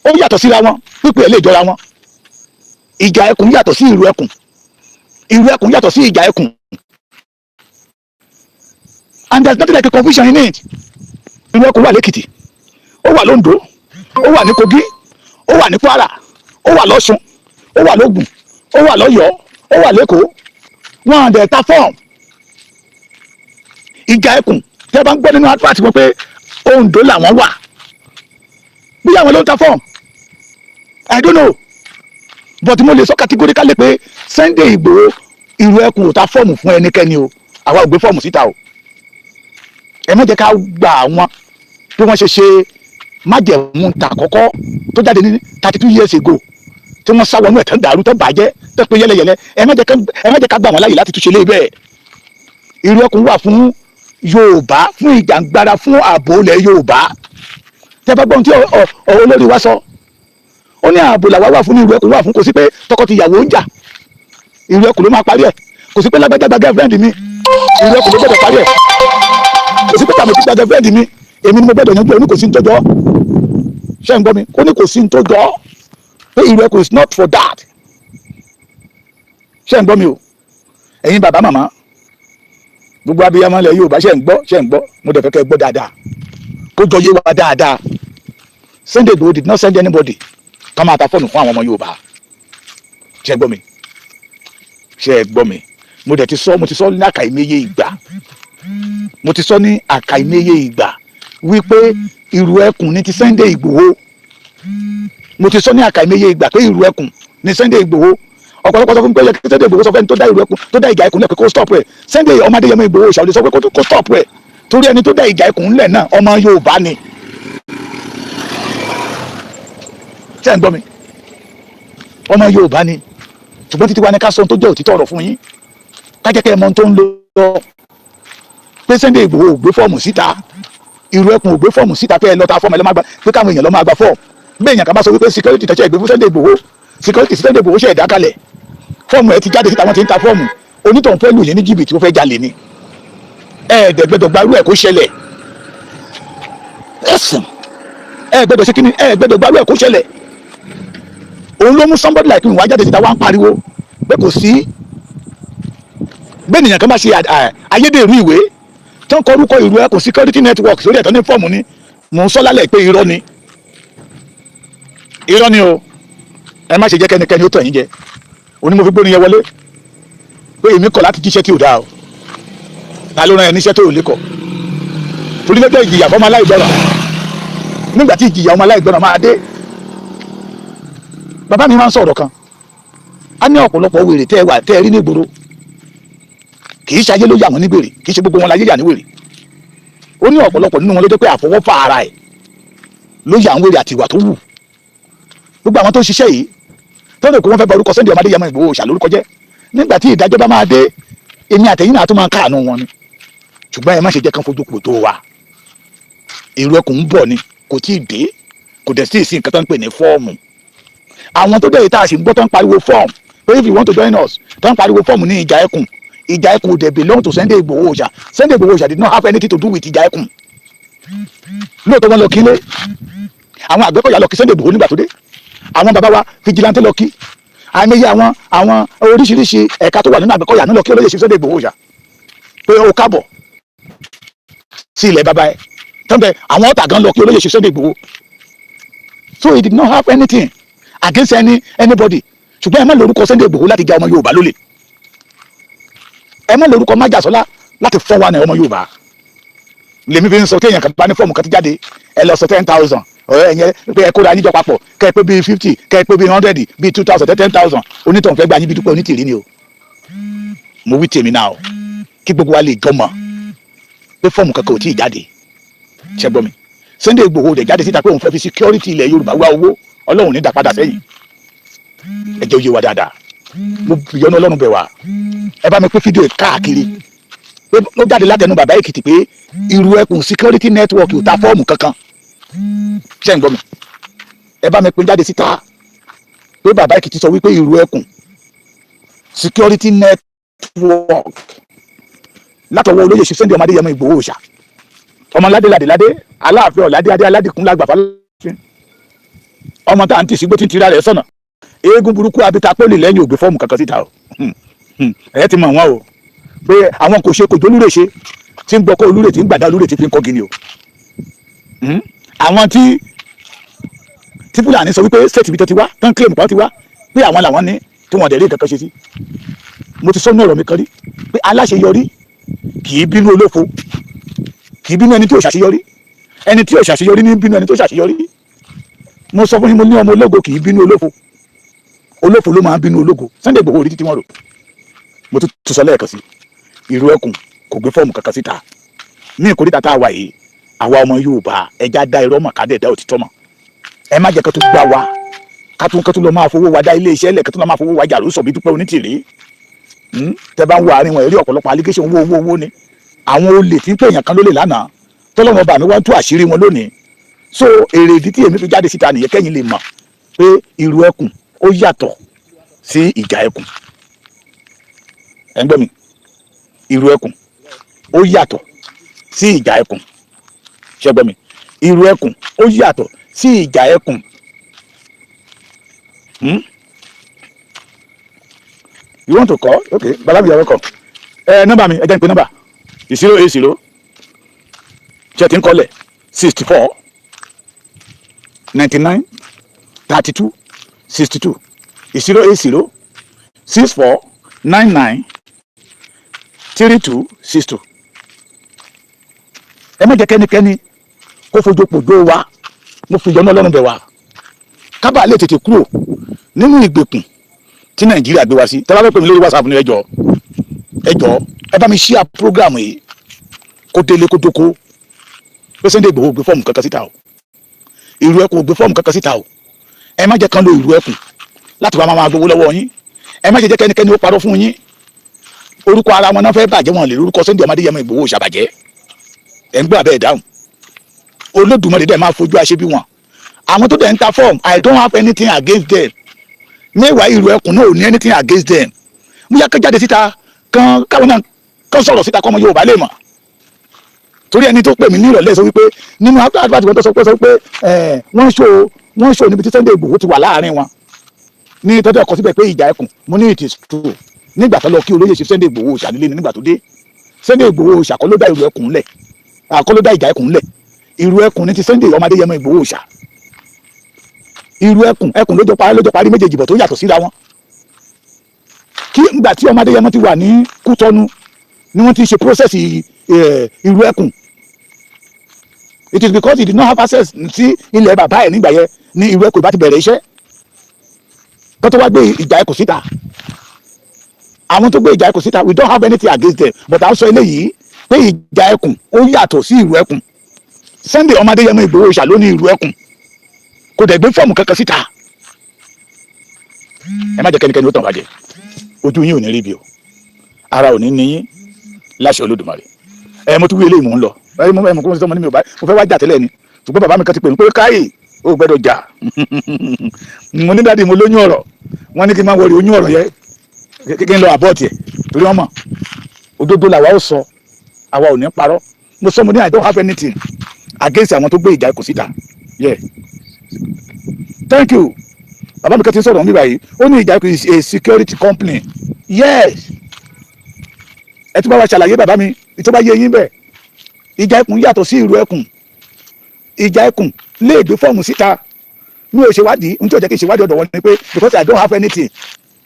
ó yàtọ̀ síra wọn pípẹ́ lè jọra wọn Ìjà Ẹkùn yàtọ̀ sí Ìlú Ẹkùn Ìlú Ẹkùn yàtọ̀ sí Ìjà Ẹkùn and there is nothing like a confusion in it Ìlú Ẹkùn wà l'Èkìtì ó wà l'Oǹdó ó wà ní Kogi ó wà ní Kwara ó wà l'Ọ̀ṣun ó wà l'Ògùn ó wà l'Ọ̀yọ́ ó wà l'Èkó wọn àdẹ̀ ta fọ́ọ̀mù Ìjà Ẹkùn tẹ́ bá ń gbọ́ nínú advert wọn pé Oǹdó làwọn wà bí àwọn ló ń ta fọ́ọ̀mù I don't know but mo lè sọ categorically pé Sunday Igboho Ìlú Ẹkùn ò ta fọ́ọ̀mù fún ẹnikẹ́ni o àwa ò gbé fọ́ọ̀mù síta o ẹ má jẹ́ ká gbà àwọn bí wọ́n ṣe májẹ̀mú ta àkọ́kọ́ tó jáde ní 32 years ago tí wọ́n sáwọnú ẹ̀ tán dàrú tán bàjẹ́ tán pé yẹ́lẹ́yẹ́lẹ́ ẹ má jẹ́ ká gbà wọ́n láyè láti túnṣe lé bẹ́ẹ̀ Ìlú Ẹkùn wà fún Yorùbá fún ìjàngbara fún ààbò ilẹ̀ Yorùbá tẹ́ bá gbọ́n tí olórí wa sọ ó ní ààbò làwa wà fún Ìlú Ẹkùn wà fún kò sí pé tọkọtìyàwó ń jà Ìlú Ẹkùn ló máa parí ẹ̀ kò sí pé lágbájá gba girlfriend mi ìrù ẹkùn ló gbọ́dọ̀ parí ẹ̀. Kò sí pé tàbí ti gbàgbé fẹ́ẹ̀dì mi èmi ni mo gbọ́dọ̀ yanjú ẹ̀ ní kò sí ní tó jọ ṣé ń gbọ́ mi ó ní kò sí ní tó jọ pé ìrù ẹkùn is not for that ṣé ń gbọ́ mi o ẹ̀yin bàbá màmá gbogbo abiyamọ ilẹ̀ Yorùbá ṣé ń gbọ́ mo dẹ̀ fẹ́ kẹ́ gbọ́ dáadáa kó jọ yé wa dáadáa Sunday Igboho did not send anybody ká máa ta fóònù fún àwọn ọmọ Yorùbá ṣé gbọ́ mi ṣé gbọ́ mi mo ti sọ ní àkàìmọye ìgbà wípé ìrù ẹkùn ní ti Sunday Igboho mo ti sọ ní àkàìmọye ìgbà pé ìrù ẹkùn ní Sunday Igboho ọ̀pọ̀lọpọ̀ sọ fún mi pé Sunday Igboho sọ fẹ́ni tó dá ìrù ẹkùn tó dá ìjà ẹkùn lẹ̀ pé kó stop rẹ̀ Sunday ọmọ Adéyẹmọ Igboho Òòṣà sọ pé kó stop rẹ̀ torí ẹni tó dá ìjà ẹkùn lẹ̀ náà ọmọ Yorùbá ni ṣé ń gbọ́ mi ọmọ Yorùbá ni ṣùgbọ́n títí wa ní ká sọ tó jẹ́ òtítọ́ ọ̀rọ̀ fún yín kájẹ́ kẹ́ ẹ mọ tó ń lọ pé Sunday Igboho ò gbé fọ́ọ̀mù síta ìrù ẹkùn ò gbé fọ́ọ̀mù síta pé ẹ lọ ta fọ́ọ̀mù ẹ lọ́ máa gba pé káwọn èèyàn lọ́ máa gba fọ́ọ̀mù bẹ́ẹ̀ yàn ká bá sọ wípé security tẹ̀sẹ̀ ìgbé fún Sunday Igboho security Sunday Igboho ṣe ẹ̀dá kalẹ̀ fọ́ọ̀mù ẹ ti jáde síta wọ́n ti ń ta fọ́ọ̀mù onítọ̀hún fẹ́ lù yín ní jìbìtì ó fẹ́ jalè ni ẹ̀ẹ́dẹ̀gbẹ́dọ̀ gbarú ẹ̀ kó ṣẹlẹ̀ ẹ̀sìn ẹ̀ẹ́dẹ̀gbẹ́dọ̀ ṣe kíní ẹ̀ẹ́dẹ̀gbẹ́dọ̀ gbarú ẹ̀ kó ṣẹlẹ̀ òun ló mú somebody like me wá jáde síta wá ń pariwo pé kò sí bẹ́ẹ̀ nìyẹn kan bá ṣe ayédèrú ìwé tó ń kọrúkọ ìrù ẹkùn security network sórí ẹ̀tọ́ ní fọ́ọ̀mù ni mò ń sọ lálẹ́ pé irọ́ ni o ẹ má ṣe jẹ́ kẹ́nikẹ́ni ó tọ̀ yín jẹ òní mo fi gbóni yẹn wọlé pé èmi kọ̀ láti jíṣẹ́ tí ò dáa o ta ló rán ẹ níṣẹ́ tó ò lè kọ̀ torí lọ́jọ́ ìjìyà fọmọ aláìgbọràn nígbà tí ìjìyà ọmọ aláìgbọràn máa dé bàbá mi máa ń sọ̀rọ̀ kan a ní ọ̀pọ̀lọpọ̀ wèrè tẹ́ ẹ rí nígboro kì í ṣayé ló yà wọ́n ní wèrè kì í ṣe gbogbo wọn láyé yà ní wèrè ó ní ọ̀pọ̀lọpọ̀ nínú wọn ló jẹ́ pé àfọwọ́fà ara ẹ̀ ló yà ń wèrè àti ìwà tó wù gbogbo àwọn tó ń ṣiṣẹ́ yìí tó lè kó wọn fẹ́ bá orúkọ Sunday Adéyẹmọ Ìgbòho Òòṣà lórúkọ jẹ́ nígbà tí ìdájọ́ bá máa dé èmi àtẹ̀yìn náà tó máa káàánú wọn ni ṣùgbọ́n ẹ má ṣe jẹ́ kán fojú kò tó wa ìrù ẹkùn ń bọ̀ ni kò tí ì dé kò dẹ̀ sí ìsìn nǹkan tó ń pè ní fọ́ọ̀mù àwọn tó dẹ̀ yìí tá a sì ń gbọ́ tó ń pariwo fọ́ọ̀mù pé if you want to join us tó ń pariwo fọ́ọ̀mù ní ìjà ẹkùn dey belong to Sunday Igboho Òòṣà Sunday Igboho Òòṣà did not have anything to do with ìjà ẹkùn lóòótọ́ wọn lọ kílé àwọn Àgbẹ̀kọ̀yà lọ kí Sunday Igboho nígbà tó dé àwọn bàbá wa fìjìláńtì lọ kí àìmọye àwọn oríṣiríṣi ẹ̀ka tó wà nínú Àgbẹ̀kọ̀yà náà lọ kí olóyè ṣe Sunday Igboho Òòṣà pé ó kábọ̀ sí ilẹ̀ bàbá ẹ̀ tọ́ńbẹ̀ àwọn ọ̀tà gan lọ kí olóyè ṣe Sunday Igboho so he did not have anything against anybody ṣùgbọ́n ẹ má lórúkọ Sunday Igboho láti ja ọmọ Yorùbá lólè ẹ má lórúkọ Májàsọ́lá láti fọ́ wa ní ọmọ Yorùbá lèmi fi ń sọ kéèyàn kan bá ní fọ́ọ̀mù kan ti jáde ẹ lọ sọ 10,000 ọ̀rẹ́ ẹ̀yẹ pé ẹ kóra yín jọ papọ̀ kẹ́ ẹ pé bíi 50 kẹ́ ẹ pé bíi 100 bíi 2,000 10,000 onítọ̀hún fẹ́ gbà yín bí dúpẹ́ onítìrí ni o mo wí tèmi náà o kí gbogbo wa lè jọ mọ̀ pé fọ́ọ̀mù kankan ò tí ì jáde ṣẹ́ gbọ́ mi Sunday Igboho dẹ̀ jáde síta pé òun fẹ́ fi security ilẹ̀ Yorùbá wá owó Ọlọ́run ní dá padà sẹ́yìn ẹ jẹ́ ó yé wa dáadáa mo yọ́nú Ọlọ́run bẹ̀ wá ẹ bá mi pé fídíò káàkiri pé ó jáde látẹnu bàbá Èkìtì pé ìrù ẹkùn security network ò ta fọ́ọ̀mù kankan ṣé ń gbọ́ mi ẹ bá mi pé jáde síta pé bàbá Èkìtì sọ wípé ìrù ẹkùn security network látọwọ́ olóyè ṣe Sunday Adéyẹmọ Ìgbòho Òòṣà ọmọ ládéládéládé Aláàfin Ọ̀ládé aládìkún lágbàfà ọmọ tá à ń tì sígbó tí ń tira rẹ̀ sọ̀nà eégún burúkú abita pọ́lì lẹ́yìn ògbé fọ́ọ̀mù kankan síta o ẹ ti mọ̀ wọ́n o pé àwọn kò ṣe kòjó lúrè ṣe tí ń gbọ́kọ́ olúrè tí ń gbàdá olúrè tí fi ń kọ́ gini o àwọn tí Fúlàní sọ wípé state ibi tó ti wá tán claim kan ti wá pé àwọn làwọn ní tí wọ́n dẹ̀ rí kankan ṣe sí mo ti sọ ní ọ̀rọ̀ mi kan rí pé aláṣeyọrí kì í bínú olófo kì í bínú ẹni tí ò ṣàṣeyọrí ẹni tí ò ṣàṣeyọrí ní bínú ẹni tó ṣàṣeyọrí mo sọ fún yín mo ní ọmọ ológo kì í bínú olófo olófo ló máa ń bínú ológo Sunday Igboho orí títí wọn rò mo tún sọ lẹ́ẹ̀kan sí ìrù ẹkùn kò gbé fọ́ọ̀mù kankan síta ní ìkórìtà tá a wà yìí àwa ọmọ Yorùbá ẹja dá irọ́ mọ̀ ká dẹ̀ dá òtítọ́ mọ̀ ẹ má jẹ́ kó tún gbá wa ká tún lọ máa fowó wa dá ilé iṣẹ́ lẹ̀ ká tún lọ máa fowó wa jà ló sọ bí Dúpẹ́ Onítìrí tẹ bá ń wo àárín wọn èrè ọ̀pọ̀lọpọ̀ allegation owó ni àwọn olè tí ń pè èèyàn kan lólè lánàá tọ́lọ́mọ bá mi wá tú àṣírí wọn lónìí so èrè ìdí tí èmi fi jáde síta nìyẹn kẹ́yìn lè mọ̀ pé ìrù ẹkùn ó yàtọ̀ sí ìjà ẹkùn ẹ̀ ń gbọ́ mi ìrù ẹkùn ó yàtọ̀ sí ìjà ẹkùn ṣẹgbẹ́ mi ìrù ẹkùn ó yàtọ̀ sí ìjà ẹkùn. You want to call? Okay, baba mi yàrá kọ nọ́mbà mi ẹ jẹ́ n pè nọ́mbà 080 check in kọ́lẹ̀ 64 99 32 62 080 64 99 32 62. ẹ má jẹ́ kẹ́nikẹ́ni kó fojú pòjó wa mo fi yọ́nú Ọlọ́run bẹ̀ wá kábàá lè tètè kúrò nínú ìgbèkùn tí Nàìjíríà gbé wá sí. tẹ́lá fẹ́ pè mí lórí WhatsApp ní ẹjọ́ ẹ bá mi share program yìí kó délé kó dóko pé Sunday Igboho gbé fọ́ọ̀mù kankan síta o, ìrù ẹkùn gbé fọ́ọ̀mù kankan síta o. ẹ má jẹ́ kán lo ìrù ẹkùn láti wá máa gbowó lọ́wọ́ yín. ẹ má jẹ́ kẹ́nikẹ́ni ó parọ́ fún yín. orúkọ ara wọn náà fẹ́ bàjẹ́ wọn lè lórúkọ Sunday Adéyẹmọ Ìgbòho ṣàbàjẹ́. ẹ̀ ń gbọ́ abẹ́ ìdáhùn Olódùmarè dẹ̀ máa fojú àṣẹ bí wọn. àwọn tó dẹ̀ ń ta fọ́ọ̀mù I don't have anything against them. mẹ́wàá ìrù ẹkùn náà ò ní anything against them. mo yá jáde síta káwọn náà kán sọ̀rọ̀ síta kọ́mọ Yorùbá lè mọ̀. torí ẹni tó pè mí ní ìrọ̀lẹ́ sọ wípé nínú adúláti tó sọ pé wọ́n ṣó níbi tí Sunday Igboho ti wà láàrin wọn ní tọ́jú ọkọ̀ síbẹ̀ pé ìjà ẹkùn mo ní it is true. nígbà tó lọ kí olóyè ṣe Sunday Igboho ṣàlélẹ́ ní nígbà tó dé Sunday Igboho ṣàkólódà ìrù ẹkùn lẹ̀ àkólódà ìjà ẹkùn lẹ̀ ìrù ẹkùn ní ti Sunday ọmọ Adéyẹmọ Ìgbòho ṣà ìrù ẹkùn lójó parí méjèèjì bọ̀ tó yàtọ̀ síra wọn. kí ngbà tí ọmọ Adéyẹmọ ti wà ní Kútọ́nù ni wọ́n ti ṣe process ìrù ẹkùn. It is because he did not have access sí ilẹ̀ bàbá ẹ̀ nígbà yẹn ní ìrù ẹkùn ìbá ti bẹ̀rẹ̀ iṣẹ́ tó tó wá gbé ìjà ẹkùn síta. àwọn tó gbé ìjà ẹkùn síta we don't have anything against them but à ń sọ eléyìí pé ìjà ẹkùn ó yàtọ̀ sí ìrù ẹkùn. Sunday ọmọ Adéyẹmọ Ìgbòho ṣà ló ní ìrù ẹkùn kò dẹ̀ gbé fọ́ọ̀mù kankan síta. ẹ má jẹ́ kẹ́nikẹ́ni ó tàn wá jẹ ojú yín ò ní rí bí o ara ò ní ní yín láṣẹ Olódùmarè. mo tún wí eléyìí mò ń lọ mo kó mo ní mi ò bá mo fẹ́ wá jà tẹ́lẹ̀ ni ṣùgbọ́n bàbá mi kan ti pè mí pé káyè ó gbẹ́dọ̀ jà mo ní dáàdi mo lóyún ọ̀rọ̀ wọ́n ní kí n máa wọrí oyún ọ̀rọ̀ yẹn kí n lọ àbọ̀tì ẹ̀ torí wọ́n mọ̀ òdodo làwa ó sọ àwa ò ní parọ́ mo sọ mo ní I don't have anything against àwọn tó gbé ìjà ẹkùn síta. Yeah, thank you. bàbá mi kan ti sọ̀rọ̀ mi báyìí ó ní ìjà ẹkùn is a security company. Yes, ẹ tún bá wa ṣàlàyé bàbá mi ìtọ́ bá yé yín bẹ́ẹ̀. ìjà ẹkùn yàtọ̀ sí ìrù ẹkùn. ìjà ẹkùn lè gbé fọ́ọ̀mù síta mi ò ṣèwádìí n tí ò jẹ́ kí n ṣèwádìí ọ̀dọ̀ wọn ni pé because I don't have anything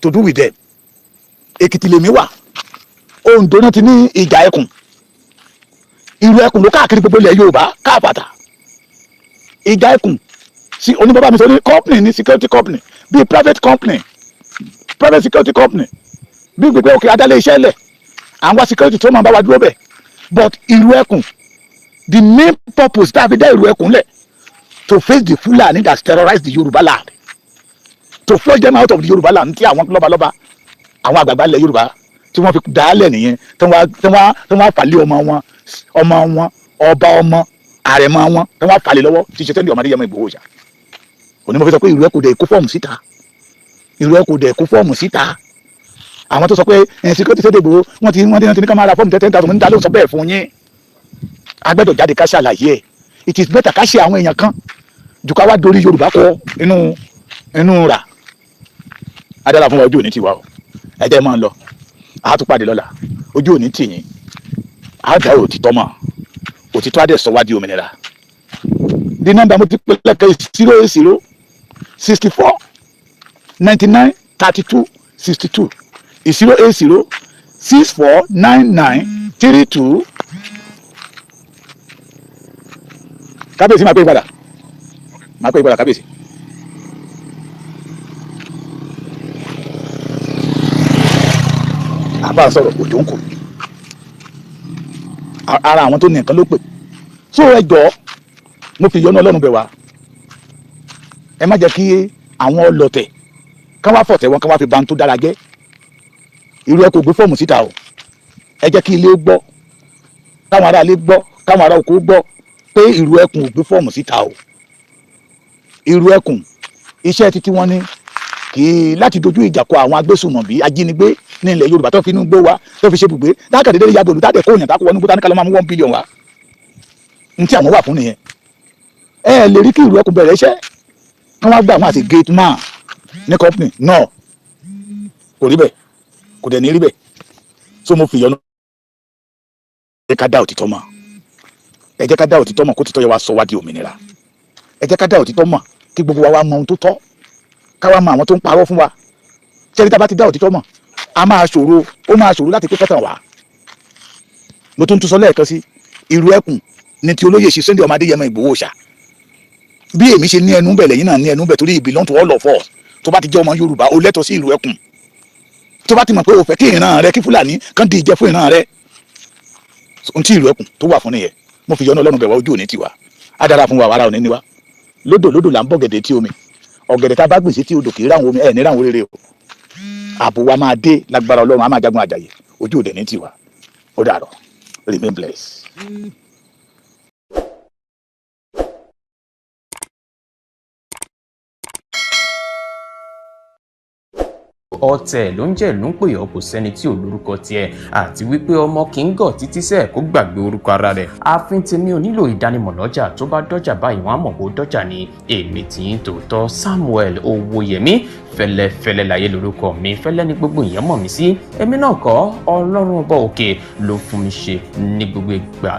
to do with them. Èkìtì lèmi wà Oǹdó náà ti ní ìjà ẹkùn. ìrù ẹkùn ló káàkiri gbogbo ilẹ̀ Yorùbá káàpàtà. ìjà ẹkùn sí oníbàbá mi sọ ní company ní security company bíi private company private security company bí gbogbo òkè adálẹ̀ iṣẹ́ lẹ̀ àwọn security tó máa bá wa dúró bẹ̀ but ìrù ẹkùn the main purpose tá a fi dá ìrù ẹkùn lẹ̀ to face the Fulani that terrorize the Yorùbá land to flush them out of the Yorùbá land tí àwọn lọ́balọ́ba àwọn àgbààgbà ilẹ̀ Yorùbá tí wọ́n fi dálẹ̀ nìyẹn tí wọ́n fàlẹ́ ọmọ wọn ọba ọmọ àrẹ̀mọ wọn tí wọ́n fàlẹ́ lọ́wọ́ tí ṣe Sunday ọmọ Adéyẹmọ Ìgbòho ṣà. òní mo fi sọ pé ìrù ẹkùn dẹ̀ kó fọ́ọ̀mù síta ìrù ẹkùn dẹ̀ kó fọ́ọ̀mù síta. àwọn tó sọ pé security Sunday Igboho wọ́n ti ní ká máa ra fọ́ọ̀mù 10,000 níta ló sọ bẹ́ẹ̀ fún yín. agbẹ́dọ̀ jáde ká ṣàlàyé ẹ̀ it is better ká ṣe àwọn èèyàn kan jù ká wá dorí Yorùbá kọ inú rà. adára fún wa ojú òní tiwa o ẹ̀jẹ̀ máa ń lọ àátúpàdé lọ́la ojú òní tì yín àádá òtítọ́ mọ̀ òtítọ́ adé sọ wá di òmìnira. di nọ́mbà mo ti pè lẹ́kẹ̀ẹ́ 080 64 99 32 62 080 64 99 32. kábíyèsí máa pè ìpadà kábíyèsí. àbá sọ̀rọ̀ òjò ń kò ara àwọn tó ní nǹkan ló pè so ẹ jọ̀ọ́ mo fi yọ́nú Ọlọ́run bẹ̀ wá ẹ má jẹ́ kí àwọn ọlọ̀tẹ̀ ká wá fọ̀tẹ̀ wọn ká wá fi ba ń tó dára jẹ́. ìrù ẹkùn gbé fọ́ọ̀mù síta o ẹ jẹ́ kí ilé gbọ́ káwọn ará ilé gbọ́ káwọn ará oko gbọ́ pé ìrù ẹkùn ò gbé fọ́ọ̀mù síta o. ìrù ẹkùn iṣẹ́ títí wọn ní kì í láti dojú ìjà kọ àwọn agbésùmọ̀bí ajínigbé ní ilẹ̀ Yorùbá tó fi inú gbó wa tó fi ṣe bùgbé dákàdédé yàgò olùtàdé kó òyìn tákò wọnú gbó táníkà ló máa mú 1 billion wá ní tí àwọn wà fún nìyẹn. ẹ lè rí kí ìlú ẹkùn bẹ̀rẹ̀ iṣẹ́ kí wọ́n gbà wọn àti gate man ní company náà kò rí bẹ́ẹ̀ kò dẹ̀ ní rí bẹ́ẹ̀ so mo fi yọnu. ẹ jẹ́ ká dá òtítọ́ mọ̀ ẹ jẹ́ ká dá òtítọ́ mọ̀ kó títọ́ yẹ wá sọ wá di òmìnira ẹ jẹ́ ká dá òtítọ́ mọ̀ kí gbogbo wa wá mọ ohun tó tọ́ ká wá mọ àwọn tó ń parọ́ fún wa ṣẹ́ni tá a bá ti dá òtítọ́ mọ̀ ó máa ṣòro láti pé kọ́tàn wá. mo tún sọ lẹ́ẹ̀kan sí ìlú ẹkùn ní ti olóyè ṣe Sunday ọmọ Adéyẹmọ Ìgbòho ṣá bí èmi ṣe ní ẹnu bẹ̀ lẹ́yìn náà ní ẹnu bẹ̀ torí it belong to all of us tó bá ti jẹ́ ọmọ Yorùbá ó lẹ́tọ̀ọ́ sí ìlú ẹkùn tó bá ti mọ̀ pé o fẹ́ kí ìran rẹ kí Fúlàní kan di ìjẹ fún ìran rẹ ohun tí ìlú ẹkùn tó wà fún nìyẹn mo fi yọ́nú Ọlọ́run bẹ̀ wá ojú òní tiwa á dára fún wa wàrà òní níwá lódò là ń bọ̀ gẹ̀dẹ̀ tí omi ọ̀gẹ̀dẹ̀ tá a bá gbèsè tí odò kì í ráwọn omi ẹ̀ ní ráwọn rere o ààbò wa máa dé lágbára Ọlọ́run á máa jagun àjàyè ojú òde ní tiwa ó dàrọ̀ remain blessed. ọ̀tẹ̀ ló ń jẹ́ ló ń pè ọ́ kò sẹ́ni tí ò lórúkọ tiẹ̀ àti wípé ọmọ kì í gọ̀ títí sẹ́ẹ̀ kó gbàgbé orúkọ ara rẹ̀. ààfin tèmi ò nílò ìdánimọ̀ lọ́jà tó bá dọ́jà báyìí wọ́n á mọ̀ bó dọ́jà ni èmi tí ń tòótọ́ Samuel Owóyẹmí fẹ́lẹ́fẹ́lẹ́ láyé lórúkọ mi fẹ́lẹ́ ní gbogbo ìyẹn mọ̀ mí sí èmi náà kọ́ Ọlọ́run ọba òkè ló fún mi ṣe ní gbogbo ìgbà.